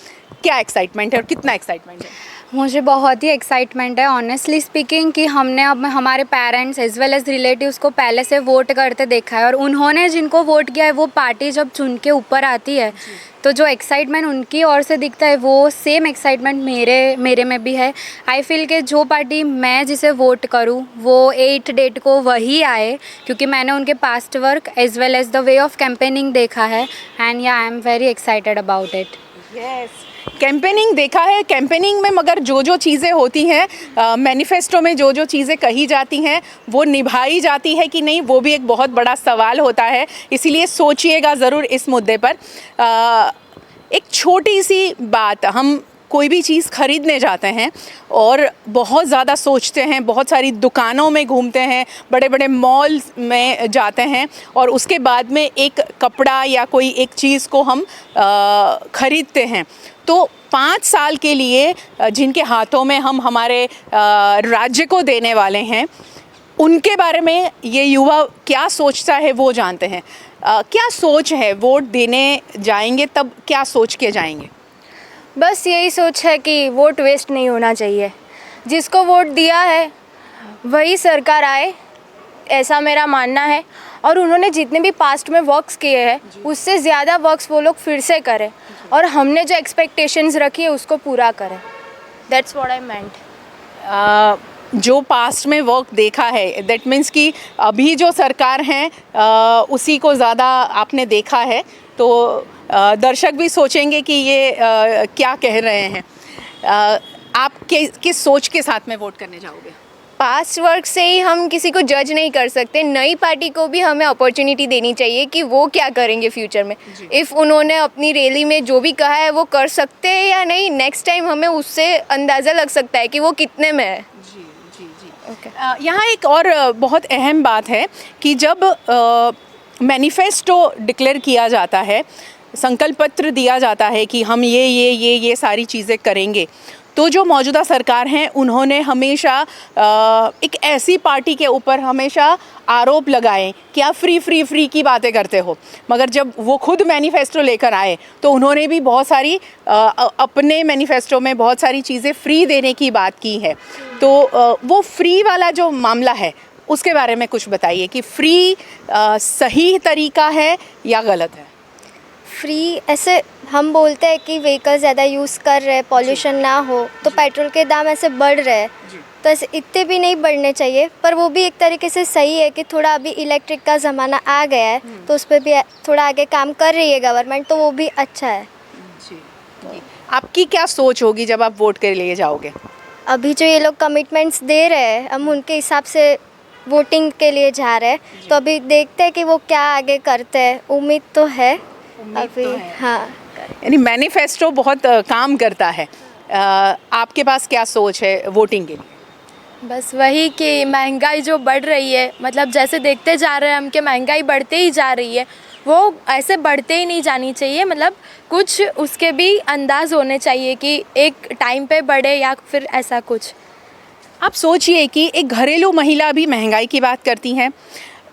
क्या एक्साइटमेंट है और कितना एक्साइटमेंट है?
मुझे बहुत ही एक्साइटमेंट है ऑनेस्टली स्पीकिंग कि हमने अब हमारे parents as well as relatives को पहले से वोट करते देखा है और उन्होंने जिनको वोट किया है वो पार्टी जब चुन के ऊपर आती है तो जो एक्साइटमेंट उनकी ओर से दिखता है वो सेम एक्साइटमेंट मेरे में भी है। आई फील कि जो पार्टी मैं जिसे वोट करूँ वो 8 डेट को वही आए, क्योंकि मैंने उनके past work as well as the way of campaigning देखा है and yeah I am very excited about it.
Yes, campaigning देखा है। कैंपेनिंग में मगर जो चीज़ें होती हैं, मैनिफेस्टो में जो चीज़ें कही जाती हैं वो निभाई जाती है कि नहीं, वो भी एक बहुत बड़ा सवाल होता है। इसीलिए सोचिएगा ज़रूर इस मुद्दे पर। एक छोटी सी बात, हम कोई भी चीज़ खरीदने जाते हैं और बहुत ज़्यादा सोचते हैं, बहुत सारी दुकानों में घूमते हैं, बड़े बड़े मॉल में जाते हैं और उसके बाद में एक कपड़ा या कोई एक चीज़ को हम ख़रीदते हैं। तो 5 साल के लिए जिनके हाथों में हम हमारे राज्य को देने वाले हैं, उनके बारे में ये युवा क्या सोचता है वो जानते हैं। क्या सोच है, वोट देने जाएंगे तब क्या सोच के जाएंगे?
बस यही सोच है कि वोट वेस्ट नहीं होना चाहिए। जिसको वोट दिया है वही सरकार आए, ऐसा मेरा मानना है। और उन्होंने जितने भी पास्ट में वर्क्स किए हैं उससे ज़्यादा वर्क्स वो लोग फिर से करें और हमने जो एक्सपेक्टेशंस रखी है उसको पूरा करें। दैट्स व्हाट आई मेंट।
जो पास्ट में वर्क देखा है, दैट मीन्स कि अभी जो सरकार है उसी को ज़्यादा आपने देखा है, तो दर्शक भी सोचेंगे कि ये क्या कह रहे हैं। आप किस सोच के साथ में वोट करने जाओगे?
पास्ट वर्क से ही हम किसी को जज नहीं कर सकते। नई पार्टी को भी हमें अपॉर्चुनिटी देनी चाहिए कि वो क्या करेंगे फ्यूचर में। इफ़ उन्होंने अपनी रैली में जो भी कहा है वो कर सकते हैं या नहीं, नेक्स्ट टाइम हमें उससे अंदाज़ा लग सकता है कि वो कितने में है।
यहाँ एक और बहुत अहम बात है कि जब मैनिफेस्टो डिक्लेयर किया जाता है, संकल्प पत्र दिया जाता है कि हम ये सारी चीज़ें करेंगे, तो जो मौजूदा सरकार हैं उन्होंने हमेशा एक ऐसी पार्टी के ऊपर हमेशा आरोप लगाए कि आप फ्री की बातें करते हो, मगर जब वो खुद मैनिफेस्टो लेकर आए तो उन्होंने भी बहुत सारी अपने मैनिफेस्टो में बहुत सारी चीज़ें फ्री देने की बात की है। तो वो फ्री वाला जो मामला है उसके बारे में कुछ बताइए कि फ्री सही तरीका है या गलत है?
फ्री ऐसे हम बोलते हैं कि व्हीकल ज़्यादा यूज़ कर रहे हैं, पॉल्यूशन ना हो, तो पेट्रोल के दाम ऐसे बढ़ रहे हैं, तो ऐसे इतने भी नहीं बढ़ने चाहिए। पर वो भी एक तरीके से सही है कि थोड़ा अभी इलेक्ट्रिक का ज़माना आ गया है, तो उस पर भी थोड़ा आगे काम कर रही है गवर्नमेंट, तो वो भी अच्छा है।
आपकी क्या सोच होगी जब आप वोट के लिए जाओगे?
अभी जो ये लोग कमिटमेंट्स दे रहे हैं, हम उनके हिसाब से वोटिंग के लिए जा रहे हैं, तो अभी देखते हैं कि वो क्या आगे करते हैं। उम्मीद तो है अभी। हाँ,
यानी मैनिफेस्टो बहुत काम करता है। आपके पास क्या सोच है वोटिंग के लिए?
बस वही कि महंगाई जो बढ़ रही है, मतलब जैसे देखते जा रहे हैं हम कि महंगाई बढ़ते ही जा रही है, वो ऐसे बढ़ते ही नहीं जानी चाहिए। मतलब कुछ उसके भी अंदाज होने चाहिए कि एक टाइम पे बढ़े या फिर ऐसा कुछ।
आप सोचिए कि एक घरेलू महिला भी महंगाई की बात करती हैं,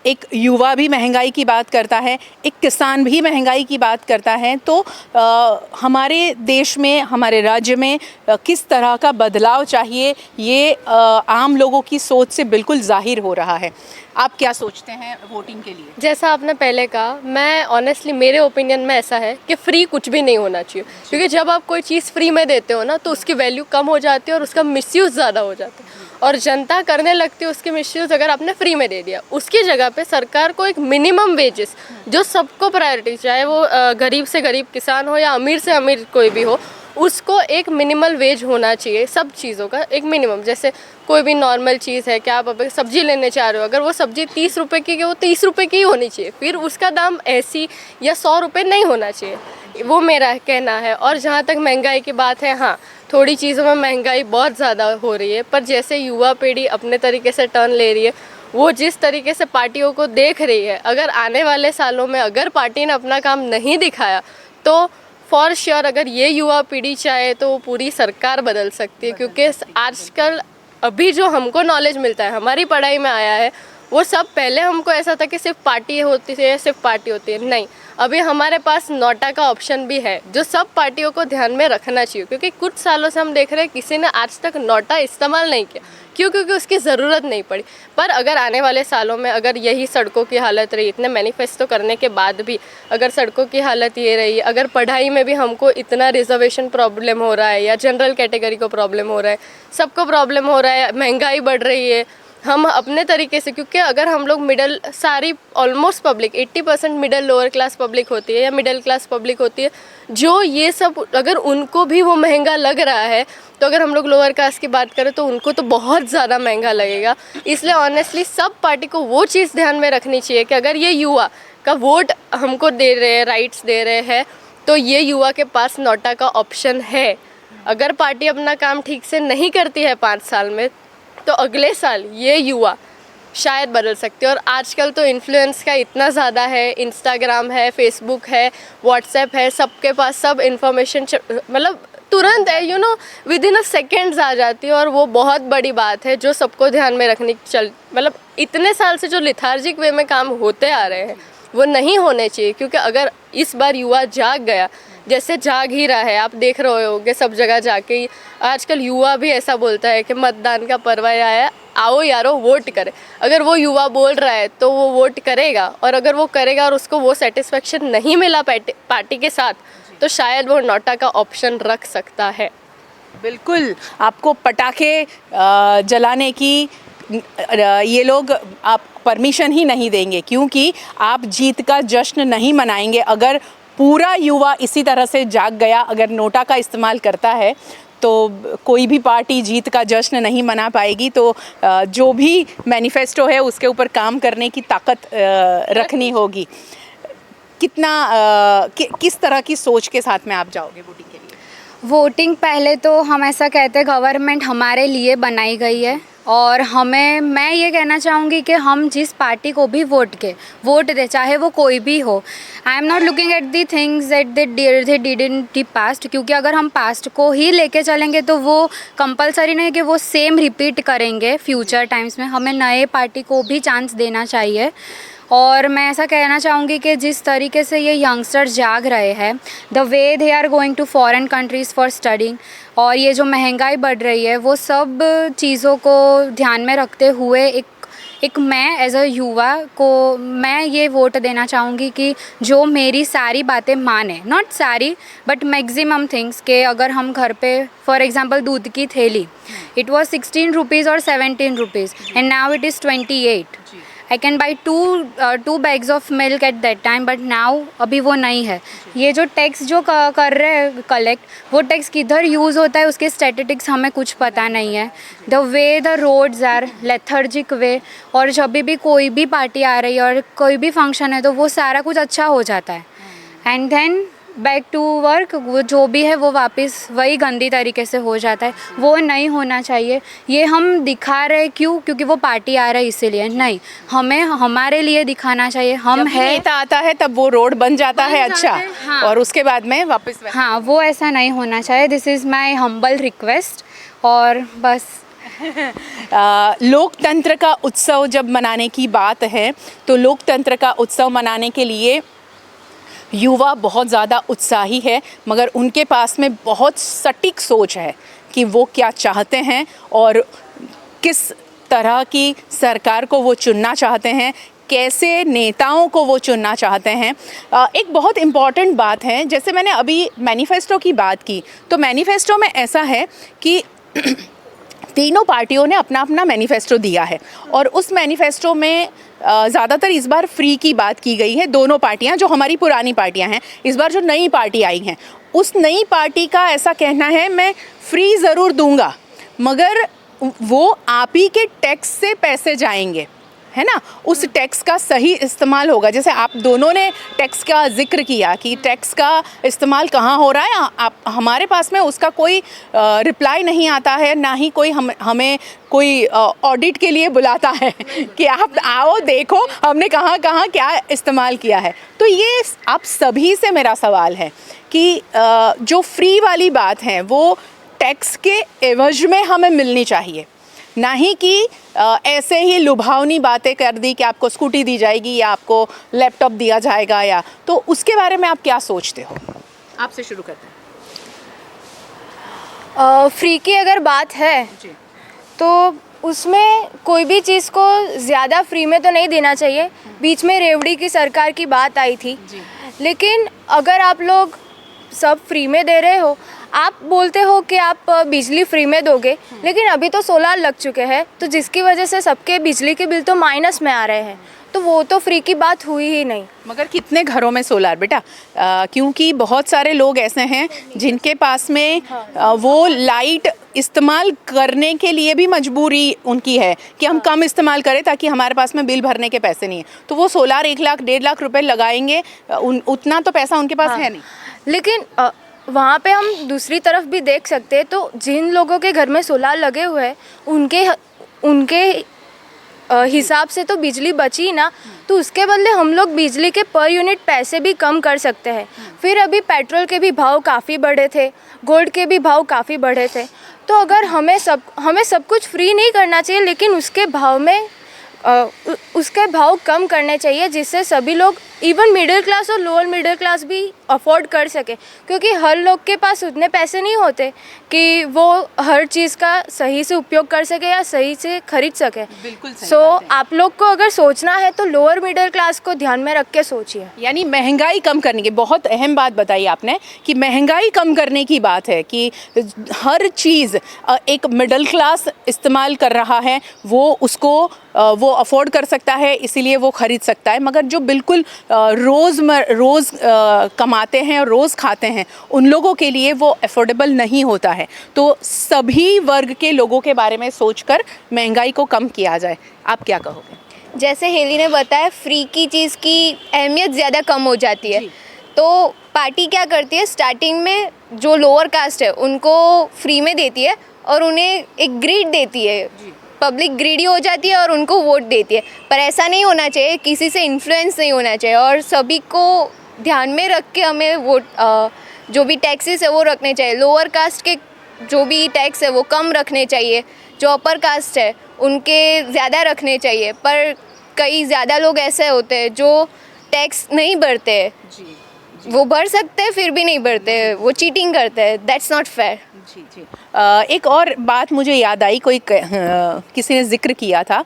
एक युवा भी महंगाई की बात करता है, एक किसान भी महंगाई की बात करता है, तो हमारे देश में, हमारे राज्य में किस तरह का बदलाव चाहिए, ये आम लोगों की सोच से बिल्कुल जाहिर हो रहा है। आप क्या सोचते हैं वोटिंग के लिए?
जैसा आपने पहले कहा, मैं ऑनेस्टली मेरे ओपिनियन में ऐसा है कि फ्री कुछ भी नहीं होना चाहिए, क्योंकि जब आप कोई चीज़ फ्री में देते हो ना, तो उसकी वैल्यू कम हो जाती है और उसका मिसयूज़ ज़्यादा हो जाता है, और जनता करने लगती है उसकी मिसयूज़। अगर आपने फ्री में दे दिया, उसकी जगह पे सरकार को एक मिनिमम वेजेस जो सबको प्रायोरिटी, चाहे वो गरीब से गरीब किसान हो या अमीर से अमीर कोई भी हो, उसको एक मिनिमल वेज होना चाहिए। सब चीज़ों का एक मिनिमम, जैसे कोई भी नॉर्मल चीज़ है कि आप अगर सब्जी लेने चाह रहे हो, अगर वो सब्जी 30 रुपये की, वो 30 रुपये की ही होनी चाहिए, फिर उसका दाम 80 या 100 रुपये नहीं होना चाहिए, वो मेरा कहना है। और जहाँ तक महंगाई की बात है, हाँ थोड़ी चीज़ों में महंगाई बहुत ज़्यादा हो रही है, पर जैसे युवा पीढ़ी अपने तरीके से टर्न ले रही है, वो जिस तरीके से पार्टियों को देख रही है, अगर आने वाले सालों में अगर पार्टी ने अपना काम नहीं दिखाया, तो फॉर श्योर अगर ये युवा पीढ़ी चाहे तो वो पूरी सरकार बदल सकती है। क्योंकि आजकल अभी जो हमको नॉलेज मिलता है, हमारी पढ़ाई में आया है, वो सब पहले हमको ऐसा था कि सिर्फ पार्टी होती है, सिर्फ पार्टी होती है, नहीं, अभी हमारे पास नोटा का ऑप्शन भी है, जो सब पार्टियों को ध्यान में रखना चाहिए। क्योंकि कुछ सालों से हम देख रहे हैं किसी ने आज तक नोटा इस्तेमाल नहीं किया, क्यों? क्योंकि उसकी ज़रूरत नहीं पड़ी। पर अगर आने वाले सालों में अगर यही सड़कों की हालत रही, इतने मैनिफेस्टो करने के बाद भी अगर सड़कों की हालत ये रही, अगर पढ़ाई में भी हमको इतना रिजर्वेशन प्रॉब्लम हो रहा है या जनरल कैटेगरी को प्रॉब्लम हो रहा है, सबको प्रॉब्लम हो रहा है, महंगाई बढ़ रही है, हम अपने तरीके से, क्योंकि अगर हम लोग मिडल, सारी almost public 80% middle lower class public होती है या मिडिल क्लास पब्लिक होती है, जो ये सब अगर उनको भी वो महंगा लग रहा है, तो अगर हम लोग लोअर क्लास की बात करें तो उनको तो बहुत ज़्यादा महंगा लगेगा। इसलिए ऑनेस्टली सब पार्टी को वो चीज़ ध्यान में रखनी चाहिए कि अगर ये युवा का वोट हमको दे रहे हैं, राइट्स दे रहे हैं, तो ये युवा के पास नोटा का ऑप्शन है। अगर पार्टी अपना काम ठीक से नहीं करती है 5 साल में, तो अगले साल ये युवा शायद बदल सकते हैं। और आजकल तो इन्फ्लुएंस का इतना ज़्यादा है, इंस्टाग्राम है, फेसबुक है, व्हाट्सएप है, सबके पास सब इन्फॉर्मेशन मतलब तुरंत है, you know, within a seconds आ जाती है। और वो बहुत बड़ी बात है जो सबको ध्यान में रखनी मतलब इतने साल से जो लिथार्जिक वे में काम होते आ रहे हैं वो नहीं होने चाहिए। क्योंकि अगर इस बार युवा जाग गया, जैसे जाग ही रहा है, आप देख रहे होगे सब जगह जाके आजकल युवा भी ऐसा बोलता है कि मतदान का पर्व आया, आओ यारो वोट करें। अगर वो युवा बोल रहा है तो वो वोट करेगा, और अगर वो करेगा और उसको वो सेटिस्फेक्शन नहीं मिला पार्टी के साथ, तो शायद वो नोटा का ऑप्शन रख सकता है।
बिल्कुल, आपको पटाखे जलाने की ये लोग आप परमिशन ही नहीं देंगे, क्योंकि आप जीत का जश्न नहीं मनाएंगे। अगर पूरा युवा इसी तरह से जाग गया, अगर नोटा का इस्तेमाल करता है, तो कोई भी पार्टी जीत का जश्न नहीं मना पाएगी। तो जो भी मैनिफेस्टो है उसके ऊपर काम करने की ताकत रखनी होगी। कितना किस तरह की सोच के साथ में आप जाओगे वोटिंग के लिए?
वोटिंग पहले तो हम ऐसा कहते हैं गवर्नमेंट हमारे लिए बनाई गई है, और मैं ये कहना चाहूँगी कि हम जिस पार्टी को भी वोट दे, चाहे वो कोई भी हो। I am not looking at the things that they did in the past, क्योंकि अगर हम पास्ट को ही लेके चलेंगे तो वो कंपलसरी नहीं कि वो सेम रिपीट करेंगे फ्यूचर टाइम्स में। हमें नए पार्टी को भी चांस देना चाहिए। और मैं ऐसा कहना चाहूँगी कि जिस तरीके से ये यंगस्टर्स जाग रहे हैं, the way they are going to foreign countries for studying, और ये जो महंगाई बढ़ रही है, वो सब चीज़ों को ध्यान में रखते हुए एक मैं एज अ युवा को मैं ये वोट देना चाहूँगी कि जो मेरी सारी बातें माने, नॉट सारी बट मैक्सिमम थिंग्स, के अगर हम घर पे फॉर एग्जांपल दूध की थैली, इट वाज 16 रुपीज़ और 17 rupees and now it is 28। I can by two bags of milk at that time, but now अभी वो नहीं है। ये जो टैक्स जो कर रहे हैं कलेक्ट, वो टैक्स किधर यूज़ होता है उसके स्टैटिस्टिक्स हमें कुछ पता नहीं है। The way the roads are lethargic way, और जब भी कोई भी पार्टी आ रही है और कोई भी फंक्शन है तो वो सारा कुछ अच्छा हो जाता है, and then back to work, वो जो भी है वो वापस वही गंदी तरीके से हो जाता है। वो नहीं होना चाहिए। ये हम दिखा रहे क्योंकि वो पार्टी आ रहा है इसीलिए नहीं, हमें हमारे लिए दिखाना चाहिए। हम है
नेता आता है तब वो रोड बन जाता है अच्छा,
हाँ।
और उसके बाद में वापस
हाँ, वो ऐसा नहीं होना चाहिए। This is my humble request. और बस
लोकतंत्र का उत्सव जब मनाने की बात है, तो लोकतंत्र का उत्सव मनाने के लिए युवा बहुत ज़्यादा उत्साही है, मगर उनके पास में बहुत सटीक सोच है कि वो क्या चाहते हैं और किस तरह की सरकार को वो चुनना चाहते हैं, कैसे नेताओं को वो चुनना चाहते हैं। एक बहुत इम्पॉर्टेंट बात है, जैसे मैंने अभी मैनिफेस्टो की बात की, तो मैनिफेस्टो में ऐसा है कि तीनों पार्टियों ने अपना अपना मैनिफेस्टो दिया है, और उस मैनिफेस्टो में ज़्यादातर इस बार फ्री की बात की गई है। दोनों पार्टियां जो हमारी पुरानी पार्टियां हैं, इस बार जो नई पार्टी आई हैं, उस नई पार्टी का ऐसा कहना है मैं फ्री ज़रूर दूंगा, मगर वो आप ही के टैक्स से पैसे जाएंगे, है ना, उस टैक्स का सही इस्तेमाल होगा। जैसे आप दोनों ने टैक्स का जिक्र किया कि टैक्स का इस्तेमाल कहाँ हो रहा है, आप हमारे पास में उसका कोई रिप्लाई नहीं आता है, ना ही कोई हमें कोई ऑडिट के लिए बुलाता है कि आप आओ देखो हमने कहाँ कहाँ क्या इस्तेमाल किया है। तो ये आप सभी से मेरा सवाल है कि जो फ्री वाली बात है वो टैक्स के एवज में हमें मिलनी चाहिए, ना ही कि ऐसे ही लुभावनी बातें कर दी कि आपको स्कूटी दी जाएगी या आपको लैपटॉप दिया जाएगा, या तो उसके बारे में आप क्या सोचते हो? आपसे शुरू करते हैं।
फ्री की अगर बात है तो उसमें कोई भी चीज़ को ज़्यादा फ्री में तो नहीं देना चाहिए। बीच में रेवड़ी की सरकार की बात आई थी, लेकिन अगर आप लोग सब फ्री में दे रहे हो, आप बोलते हो कि आप बिजली फ्री में दोगे, लेकिन अभी तो सोलार लग चुके हैं, तो जिसकी वजह से सबके बिजली के बिल तो माइनस में आ रहे हैं, तो वो तो फ्री की बात हुई ही नहीं।
मगर कितने घरों में सोलार बेटा, क्योंकि बहुत सारे लोग ऐसे हैं जिनके पास में वो लाइट इस्तेमाल करने के लिए भी मजबूरी उनकी है कि हम कम इस्तेमाल करें ताकि हमारे पास में बिल भरने के पैसे नहीं है, तो वो सोलार 1 लाख 1.5 लाख रुपए लगाएंगे, उतना तो पैसा उनके पास है नहीं।
लेकिन वहाँ पे हम दूसरी तरफ भी देख सकते हैं, तो जिन लोगों के घर में सोलार लगे हुए हैं उनके हिसाब से तो बिजली बची ना, तो उसके बदले हम लोग बिजली के पर यूनिट पैसे भी कम कर सकते हैं। फिर अभी पेट्रोल के भी भाव काफ़ी बढ़े थे, गोल्ड के भी भाव काफ़ी बढ़े थे, तो अगर हमें सब कुछ फ्री नहीं करना चाहिए, लेकिन उसके भाव में उसके भाव कम करने चाहिए, जिससे सभी लोग इवन मिडिल क्लास और लोअर मिडिल क्लास भी अफोर्ड कर सके, क्योंकि हर लोग के पास उतने पैसे नहीं होते कि वो हर चीज़ का सही से उपयोग कर सके या सही से खरीद सके।
बिल्कुल सही
सो
बात है।
आप लोग को अगर सोचना है तो लोअर मिडिल क्लास को ध्यान में रख के सोचिए।
यानी महंगाई कम करने की बहुत अहम बात बताई आपने कि महंगाई कम करने की बात है कि हर चीज़ एक मिडिल क्लास इस्तेमाल कर रहा है, वो उसको वो अफोर्ड कर सकता है, इसीलिए वो ख़रीद सकता है। मगर जो बिल्कुल रोज़ कमाते हैं और रोज़ खाते हैं, उन लोगों के लिए वो अफोर्डेबल नहीं होता है। तो सभी वर्ग के लोगों के बारे में सोचकर महंगाई को कम किया जाए। आप क्या कहोगे?
जैसे हेली ने बताया, फ्री की चीज़ की अहमियत ज़्यादा कम हो जाती है। तो पार्टी क्या करती है, स्टार्टिंग में जो लोअर कास्ट है उनको फ्री में देती है और उन्हें एक ग्रीड देती है, पब्लिक ग्रीडी हो जाती है और उनको वोट देती है। पर ऐसा नहीं होना चाहिए, किसी से इन्फ्लुएंस नहीं होना चाहिए और सभी को ध्यान में रख के हमें वोट जो भी टैक्सेस है वो रखने चाहिए। लोअर कास्ट के जो भी टैक्स है वो कम रखने चाहिए, जो अपर कास्ट है उनके ज़्यादा रखने चाहिए। पर कई ज़्यादा लोग ऐसे होते हैं जो टैक्स नहीं भरते हैं, वो भर सकते हैं फिर भी नहीं भरते, वो चीटिंग करते हैं। That's not fair.
जी। एक और बात मुझे याद आई, किसी ने जिक्र किया था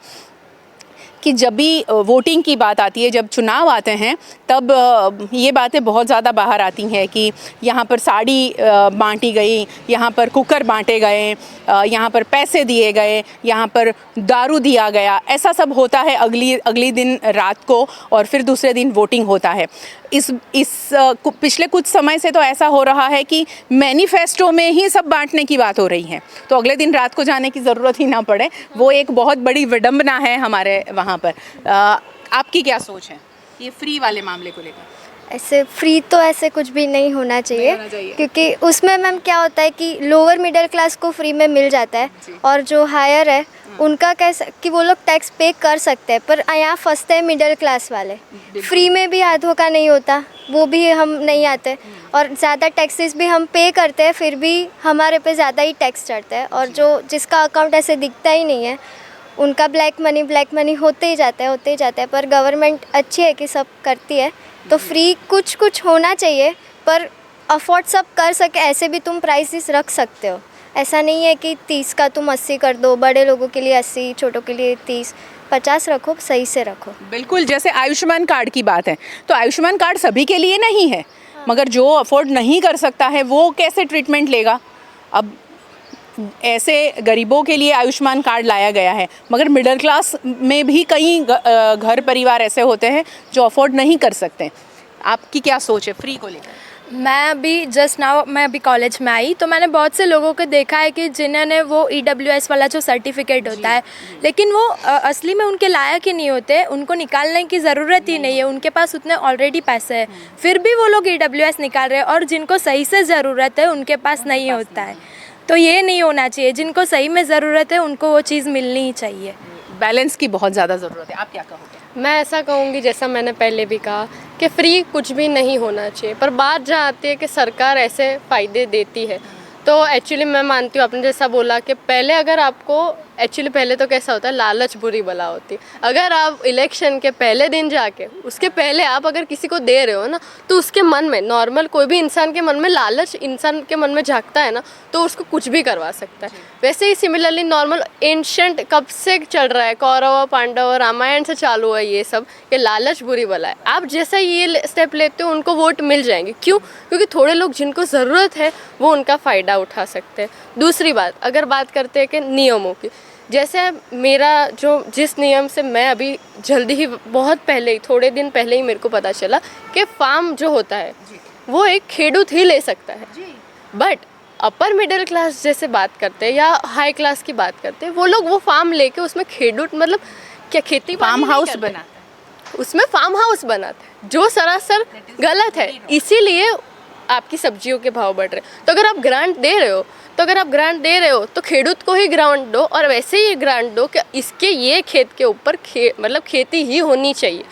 कि जब भी वोटिंग की बात आती है, जब चुनाव आते हैं, तब ये बातें बहुत ज़्यादा बाहर आती हैं कि यहाँ पर साड़ी बांटी गई, यहाँ पर कुकर बांटे गए, यहाँ पर पैसे दिए गए, यहाँ पर दारू दिया गया। ऐसा सब होता है अगली दिन रात को और फिर दूसरे दिन वोटिंग होता है। पिछले कुछ समय से तो ऐसा हो रहा है कि मैनिफेस्टो में ही सब बांटने की बात हो रही है, तो अगले दिन रात को जाने की ज़रूरत ही ना पड़े। वो एक बहुत बड़ी विडंबना है हमारे वहाँ पर। आपकी क्या सोच है ये फ्री वाले मामले को लेकर?
ऐसे फ्री तो ऐसे कुछ भी नहीं होना चाहिए, क्योंकि उसमें मैम क्या होता है कि लोअर मिडिल क्लास को फ्री में मिल जाता है और जो हायर है उनका कैसा कि वो लोग टैक्स पे कर सकते हैं, पर यहाँ फंसते हैं मिडिल क्लास वाले। फ्री में भी आधों का नहीं होता, वो भी हम नहीं आते और ज़्यादा टैक्सेस भी हम पे करते हैं, फिर भी हमारे पे ज़्यादा ही टैक्स चढ़ता है और जो जिसका अकाउंट ऐसे दिखता ही नहीं है उनका ब्लैक मनी होते ही जाता है। पर गवर्नमेंट अच्छी है कि सब करती है, तो फ्री कुछ होना चाहिए, पर अफोर्ड सब कर सके ऐसे भी तुम प्राइसेस रख सकते हो। ऐसा नहीं है कि 30 का तुम 80 कर दो, बड़े लोगों के लिए 80, छोटों के लिए 30, 50 रखो, सही से रखो।
बिल्कुल, जैसे आयुष्मान कार्ड की बात है, तो आयुष्मान कार्ड सभी के लिए नहीं है, मगर जो अफोर्ड नहीं कर सकता है वो कैसे ट्रीटमेंट लेगा? अब ऐसे गरीबों के लिए आयुष्मान कार्ड लाया गया है, मगर मिडिल क्लास में भी कई घर परिवार ऐसे होते हैं जो अफोर्ड नहीं कर सकते। आपकी क्या सोच है फ्री को लेकर?
मैं अभी कॉलेज में आई तो मैंने बहुत से लोगों को देखा है कि जिन्होंने वो EWS वाला जो सर्टिफिकेट होता है, लेकिन वो असली में उनके लायक ही नहीं होते, उनको निकालने की ज़रूरत ही नहीं है, उनके पास उतने ऑलरेडी पैसे हैं, फिर भी वो लोग EWS निकाल रहे हैं और जिनको सही से ज़रूरत है उनके पास नहीं होता है। तो ये नहीं होना चाहिए, जिनको सही में ज़रूरत है उनको वो चीज़ मिलनी ही चाहिए।
बैलेंस की बहुत ज़्यादा ज़रूरत है। आप क्या कहोगे?
मैं ऐसा कहूँगी, जैसा मैंने पहले भी कहा कि फ्री कुछ भी नहीं होना चाहिए, पर बात जहाँ आती है कि सरकार ऐसे फ़ायदे देती है, तो एक्चुअली मैं मानती हूँ आपने जैसा बोला कि पहले अगर आपको पहले तो कैसा होता है, लालच बुरी बला होती है। अगर आप इलेक्शन के पहले दिन जाके उसके पहले आप अगर किसी को दे रहे हो ना, तो उसके मन में, नॉर्मल कोई भी इंसान के मन में लालच इंसान के मन में झांकता है ना, तो उसको कुछ भी करवा सकता है। वैसे ही सिमिलरली नॉर्मल एंशंट कब से चल रहा है, कौरव पांडव रामायण से चालू है ये सब, कि लालच बुरी बला है। आप जैसा ये स्टेप लेते हो उनको वोट मिल जाएंगे। क्यों? क्योंकि थोड़े लोग जिनको ज़रूरत है वो उनका फ़ायदा उठा सकते हैं। दूसरी बात, अगर बात करते हैं कि नियमों की, जैसे मेरा जिस नियम से मैं अभी जल्दी ही बहुत पहले ही थोड़े दिन पहले ही मेरे को पता चला कि फार्म जो होता है वो एक खेडूत ही ले सकता है, बट अपर मिडिल क्लास जैसे बात करते हैं या हाई क्लास की बात करते हैं, वो लोग वो फार्म लेके उसमें खेडूत मतलब क्या खेती
फार्म हाउस बनाते हैं,
उसमें फार्म हाउस बनाते हैं, जो सरासर गलत है। इसीलिए आपकी सब्जियों के भाव बढ़ रहे हैं। तो अगर आप ग्रांट दे रहे हो तो खेडूत को ही ग्रांट दो, और वैसे ही ग्रांट दो कि इसके ये खेत के ऊपर मतलब खेती ही होनी चाहिए।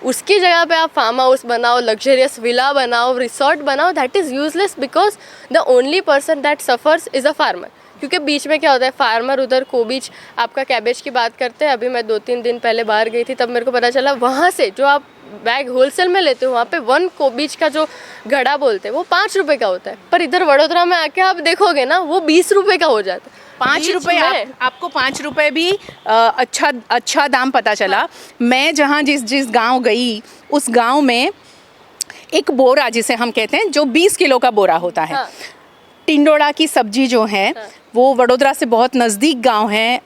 उसकी जगह पे आप फार्म हाउस बनाओ, लग्जरियस विला बनाओ, रिसोर्ट बनाओ, that is useless because the only person that suffers is a farmer. क्योंकि बीच में क्या होता है, फार्मर उधर कोबीज आपका कैबेज की बात करते हैं। अभी मैं 2-3 दिन पहले बाहर गई थी, तब मेरे को पता चला वहाँ से जो आप बैग होलसेल में लेते हो वहाँ पे 1 कोबीज का जो घड़ा बोलते हैं वो 5 रुपए का होता है, पर इधर वडोदरा में आके आप देखोगे ना वो 20 रुपए का हो जाता है।
5 रुपए आपको 5 रुपए भी अच्छा दाम पता चला। मैं जहाँ जिस गांव गई उस गांव में एक बोरा जिसे हम कहते हैं जो 20 किलो का बोरा होता है। हाँ। टिंडोड़ा की सब्जी जो है वो वडोदरा से बहुत नज़दीक गांव है,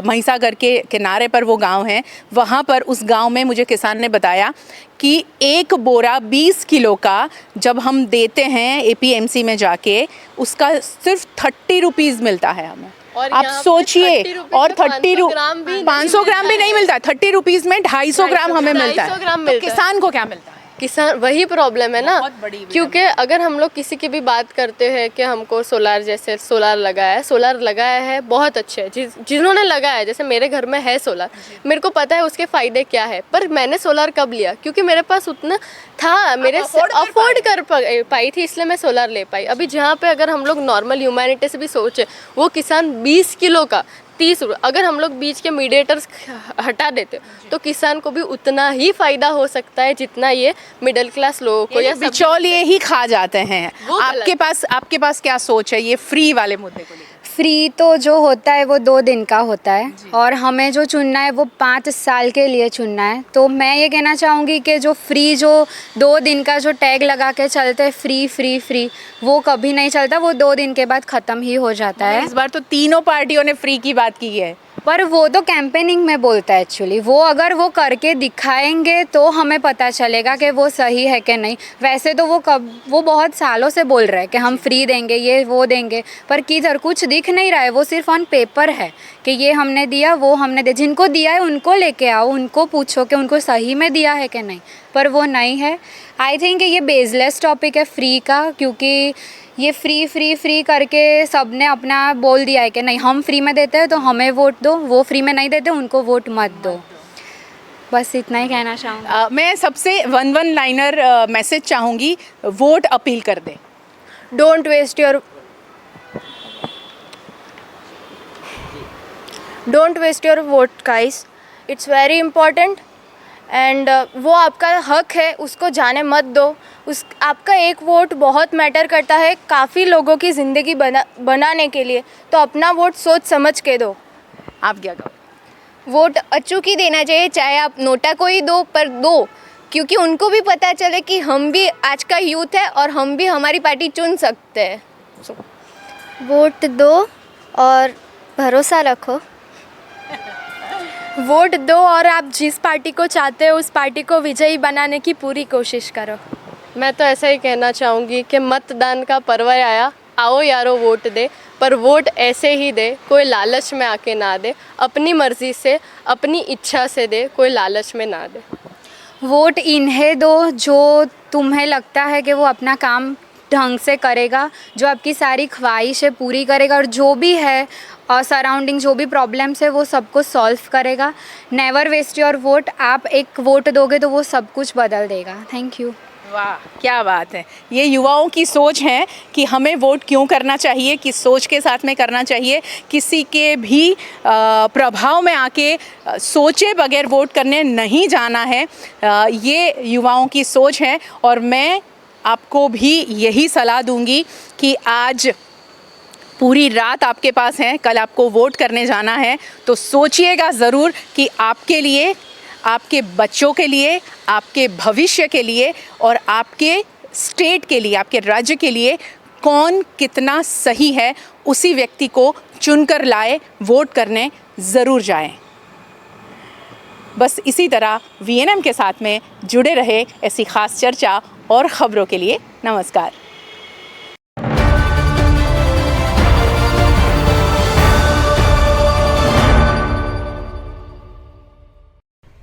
महिसागर के किनारे पर वो गांव है। वहाँ पर उस गांव में मुझे किसान ने बताया कि एक बोरा 20 किलो का जब हम देते हैं APMC में जाके उसका सिर्फ 30 रुपीज़ मिलता है हमें। आप सोचिए, और 500 ग्राम भी नहीं मिलता है, 30 रुपीज़ में 250 ग्राम हमें मिलता है। तो किसान को क्या मिलता है?
किसान, वही प्रॉब्लम है ना, क्योंकि अगर हम लोग किसी की भी बात करते हैं कि हमको सोलार लगाया है बहुत अच्छे है, जिन्होंने लगाया है, जैसे मेरे घर में है सोलार, मेरे को पता है उसके फ़ायदे क्या है। पर मैंने सोलार कब लिया? क्योंकि मेरे पास उतना था, मेरे अफोर्ड कर पाई थी, इसलिए मैं सोलार ले पाई। अभी जहाँ पे अगर हम लोग नॉर्मल ह्यूमैनिटी से भी सोचे, वो किसान 20 किलो का 30 रुपये, अगर हम लोग बीच के मीडिएटर्स हटा देते तो किसान को भी उतना ही फायदा हो सकता है जितना ये मिडिल क्लास लोगों को या
बिचौलिए ही खा जाते हैं। आपके पास क्या सोच है ये फ्री वाले मुद्दे को लेकर?
फ्री तो जो होता है वो 2 दिन का होता है और हमें जो चुनना है वो 5 साल के लिए चुनना है। तो मैं ये कहना चाहूँगी कि जो फ्री, जो 2 दिन का जो टैग लगा के चलते हैं फ्री फ्री फ्री, वो कभी नहीं चलता, वो 2 दिन के बाद ख़त्म ही हो जाता है।
इस बार तो तीनों पार्टियों ने फ्री की बात की है,
पर वो तो कैंपेनिंग में बोलता है एक्चुअली। वो अगर वो करके दिखाएंगे तो हमें पता चलेगा कि वो सही है कि नहीं। वैसे तो वो बहुत सालों से बोल रहे हैं कि हम फ्री देंगे, ये वो देंगे, पर किधर कुछ दिख नहीं रहा है। वो सिर्फ ऑन पेपर है कि ये हमने दिया, वो हमने दिया। जिनको दिया है उनको लेके आओ, उनको पूछो कि उनको सही में दिया है कि नहीं, पर वो नहीं है। आई थिंक ये बेसलेस टॉपिक है फ्री का, क्योंकि ये फ्री करके सब ने अपना बोल दिया है कि नहीं हम फ्री में देते हैं तो हमें वोट दो, वो फ्री में नहीं देते उनको वोट मत दो। बस इतना ही कहना चाहूँगी।
मैं सबसे वन लाइनर मैसेज चाहूँगी, वोट अपील कर दे।
Don't waste your vote guys, it's very important and वो आपका हक है, उसको जाने मत दो। आपका एक वोट बहुत मैटर करता है काफ़ी लोगों की ज़िंदगी बनाने के लिए, तो अपना वोट सोच समझ के दो।
आप क्या कहो?
वोट अचूक ही देना चाहिए, चाहे आप नोटा को ही दो, पर दो, क्योंकि उनको भी पता चले कि हम भी आज का यूथ है और हम भी हमारी पार्टी चुन सकते हैं। वोट दो और भरोसा रखो।
वोट दो और आप जिस पार्टी को चाहते हो उस पार्टी को विजयी बनाने की पूरी कोशिश करो।
मैं तो ऐसा ही कहना चाहूँगी कि मतदान का पर्व आया, आओ यारो वोट दे, पर वोट ऐसे ही दे, कोई लालच में आके ना दे, अपनी मर्ज़ी से अपनी इच्छा से दे, कोई लालच में ना दे।
वोट इन्हें दो जो तुम्हें लगता है कि वो अपना काम ढंग से करेगा, जो आपकी सारी ख्वाहिशें पूरी करेगा और जो भी है और सराउंडिंग जो भी प्रॉब्लम्स है वो सबको सॉल्व करेगा। Never waste your vote. आप एक वोट दोगे तो वो सब कुछ बदल देगा। Thank you.
वाह, क्या बात है। ये युवाओं की सोच है कि हमें वोट क्यों करना चाहिए, किस सोच के साथ में करना चाहिए, किसी के भी प्रभाव में आके सोचे बगैर वोट करने नहीं जाना है। ये युवाओं की सोच है और मैं आपको भी यही सलाह दूंगी कि आज पूरी रात आपके पास है, कल आपको वोट करने जाना है, तो सोचिएगा ज़रूर कि आपके लिए, आपके बच्चों के लिए, आपके भविष्य के लिए और आपके स्टेट के लिए, आपके राज्य के लिए कौन कितना सही है, उसी व्यक्ति को चुनकर लाए, वोट करने ज़रूर जाएं। बस इसी तरह VNM के साथ में जुड़े रहे ऐसी ख़ास चर्चा और ख़बरों के लिए नमस्कार।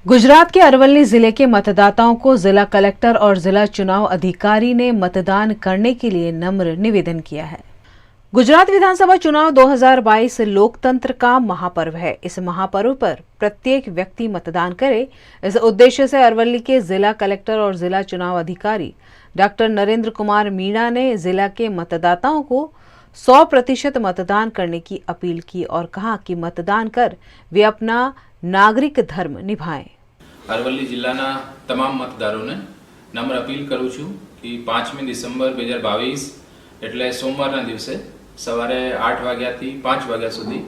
गुजरात के अरवली जिले के मतदाताओं को जिला कलेक्टर और जिला चुनाव अधिकारी ने मतदान करने के लिए नम्र निवेदन किया है। गुजरात विधानसभा चुनाव 2022 लोकतंत्र का महापर्व है। इस महापर्व पर प्रत्येक व्यक्ति मतदान करे, इस उद्देश्य से अरवली के जिला कलेक्टर और जिला चुनाव अधिकारी डॉक्टर नरेंद्र कुमार मीणा ने जिला के मतदाताओं को 100% मतदान करने की अपील की और कहा कि मतदान कर वे अपना नागरिक धर्म निभाएं।
અરવલ્લી જિલ્લાના તમામ મતદારોને નમ્ર અપીલ કરું છું કે 5મી ડિસેમ્બર 2022 એટલે સોમવારના દિવસે સવારે 8 વાગ્યાથી 5 વાગ્યા સુધી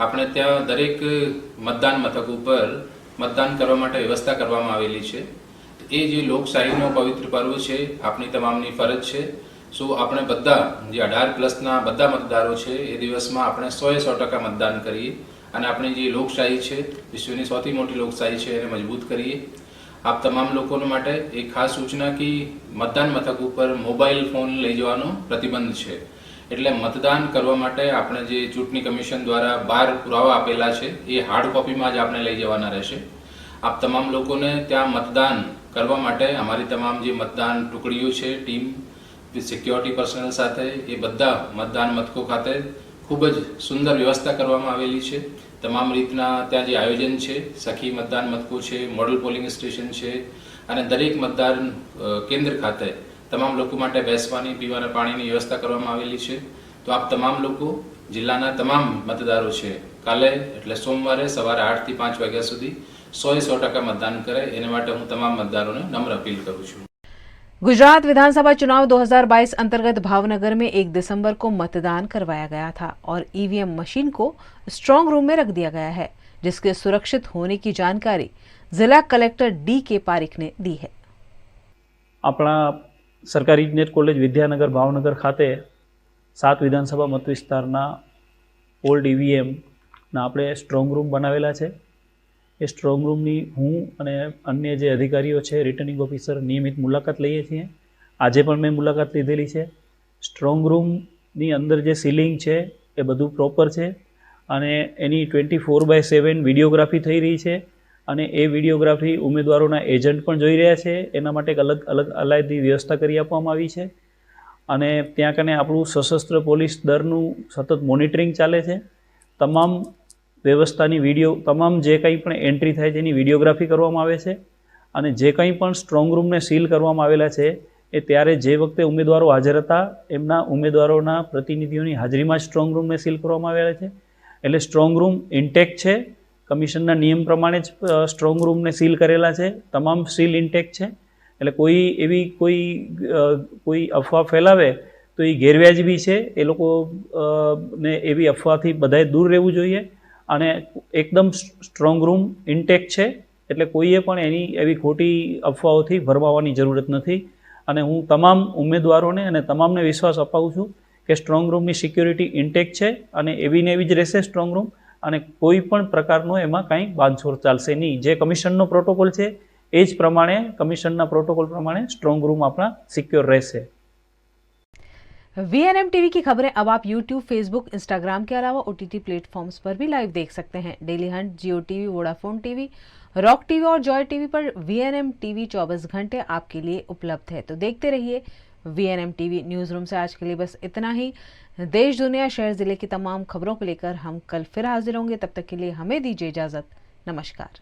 આપણે ત્યાં દરેક મતદાન મથક ઉપર મતદાન કરવા માટે વ્યવસ્થા કરવામાં આવેલી છે। એ જે લોકશાહીનો પવિત્ર પર્વ છે, આપણી તમામની ફરજ છે। સો આપણે બધા જે 18+ બધા મતદારો છે એ દિવસમાં આપણે 100% મતદાન કરીએ અને આપણી જે લોકશાહી છે, વિશ્વની સૌથી મોટી લોકશાહી છે, એને મજબૂત કરીએ। આપ તમામ લોકોને માટે એક ખાસ સૂચના કે મતદાન મથક ઉપર મોબાઈલ ફોન લઈ જવાનો પ્રતિબંધ છે। એટલે મતદાન કરવા માટે આપણે જે ચૂંટણી કમિશન દ્વારા 12 પુરાવા આપેલા છે એ હાર્ડ કોપીમાં જ આપણે લઈ જવાના રહેશે। આપ તમામ લોકોને ત્યાં મતદાન કરવા માટે અમારી તમામ જે મતદાન ટુકડીઓ છે, ટીમ સિક્યોરિટી પર્સનલ સાથે એ બધા મતદાન મથકો ખાતે ખૂબ જ સુંદર વ્યવસ્થા કરવામાં આવેલી છે। તમામ રીતના ત્યાં જે આયોજન છે, સખી મતદાન મથકો છે, મોડલ પોલિંગ સ્ટેશન છે અને દરેક મતદાન કેન્દ્ર ખાતે તમામ લોકો માટે બેસવાની, પીવાના પાણીની વ્યવસ્થા કરવામાં આવેલી છે। તો આપ તમામ લોકો જિલ્લાના તમામ મતદારો છે કાલે એટલે સોમવારે સવારે 8 થી 5 વાગ્યા સુધી 100% मतदान करे एने माटे हूँ तमाम मतदारों ने नम्र अपील करूँ छूं।
गुजरात विधानसभा चुनाव 2022 अंतर्गत भावनगर में 1 दिसंबर को मतदान करवाया गया था और ईवीएम मशीन को स्ट्रांग रूम में रख दिया गया है, जिसके सुरक्षित होने की जानकारी जिला कलेक्टर D.K. पारिक ने दी है।
अपना सरकारी इंजीनियर कॉलेज विद्यानगर भावनगर खाते 7 विधानसभा मत विस्तारना ओल्ड ईवीएम ना આપણે સ્ટ્રોંગ રૂમ બનાવેલા છે। એ સ્ટ્રોંગ રૂમની હું અને અન્ય જે અધિકારીઓ છે, રિટર્નિંગ ઓફિસર નિયમિત મુલાકાત લઈએ છીએ। આજે પણ મેં મુલાકાત લીધેલી છે। સ્ટ્રોંગ રૂમની અંદર જે સીલિંગ છે એ બધું પ્રોપર છે અને એની 24/7 વિડીયોગ્રાફી થઈ રહી છે અને એ વિડીયોગ્રાફી ઉમેદવારોના એજન્ટ પણ જોઈ રહ્યા છે। એના માટે એક અલગ અલાયદી વ્યવસ્થા કરી આપવામાં આવી છે અને ત્યાં કને આપણું સશસ્ત્ર પોલીસ દળનું સતત મોનિટરિંગ ચાલે છે। તમામ વ્યવસ્થાની વિડીયો, તમામ જે કંઈ પણ એન્ટ્રી થાય છે એની વિડીયોગ્રાફી કરવામાં આવે છે અને જે કંઈ પણ સ્ટ્રોંગ રૂમને સીલ કરવામાં આવેલા છે એ ત્યારે જે વખતે ઉમેદવારો હાજર હતા એમના ઉમેદવારોના પ્રતિનિધિઓની હાજરીમાં સ્ટ્રોંગ રૂમને સીલ કરવામાં આવેલા છે। એટલે સ્ટ્રોંગ રૂમ ઇન્ટેક છે, કમિશનના નિયમ પ્રમાણે જ સ્ટ્રોંગ રૂમને સીલ કરેલા છે, તમામ સીલ ઇન્ટેક છે। એટલે કોઈ એવી કોઈ અફવા ફેલાવે તો એ ગેરવ્યાજબી છે। એ લોકો ને એવી અફવાથી બધાએ દૂર રહેવું જોઈએ અને એકદમ સ્ટ્રોંગ રૂમ ઇન્ટેક છે। એટલે કોઈએ પણ એની એવી ખોટી અફવાઓથી ભરમાવાની જરૂરત નથી અને હું તમામ ઉમેદવારોને અને તમામને વિશ્વાસ અપાવું છું કે સ્ટ્રોંગ રૂમની સિક્યોરિટી ઇન્ટેક છે અને એવી ને એવી જ રહેશે સ્ટ્રોંગ રૂમ અને કોઈ પણ પ્રકારનો એમાં કાંઈ બાંધછોડ ચાલશે નહીં। જે કમિશનનો પ્રોટોકોલ છે એ જ પ્રમાણે, કમિશનના પ્રોટોકોલ પ્રમાણે સ્ટ્રોંગ रूम अपना सिक्योर रहશે।
VNM टीवी की खबरें अब आप YouTube, Facebook, Instagram के अलावा OTT प्लेटफॉर्म्स पर भी लाइव देख सकते हैं। Dailyhunt, Jio TV, Vodafone TV, rock TV और जॉय टीवी पर VNM टीवी 24 घंटे आपके लिए उपलब्ध है। तो देखते रहिए VNM टीवी। न्यूज़ रूम से आज के लिए बस इतना ही। देश, दुनिया, शहर, जिले की तमाम खबरों को लेकर हम कल फिर हाजिर होंगे। तब तक के लिए हमें दीजिए इजाज़त। नमस्कार।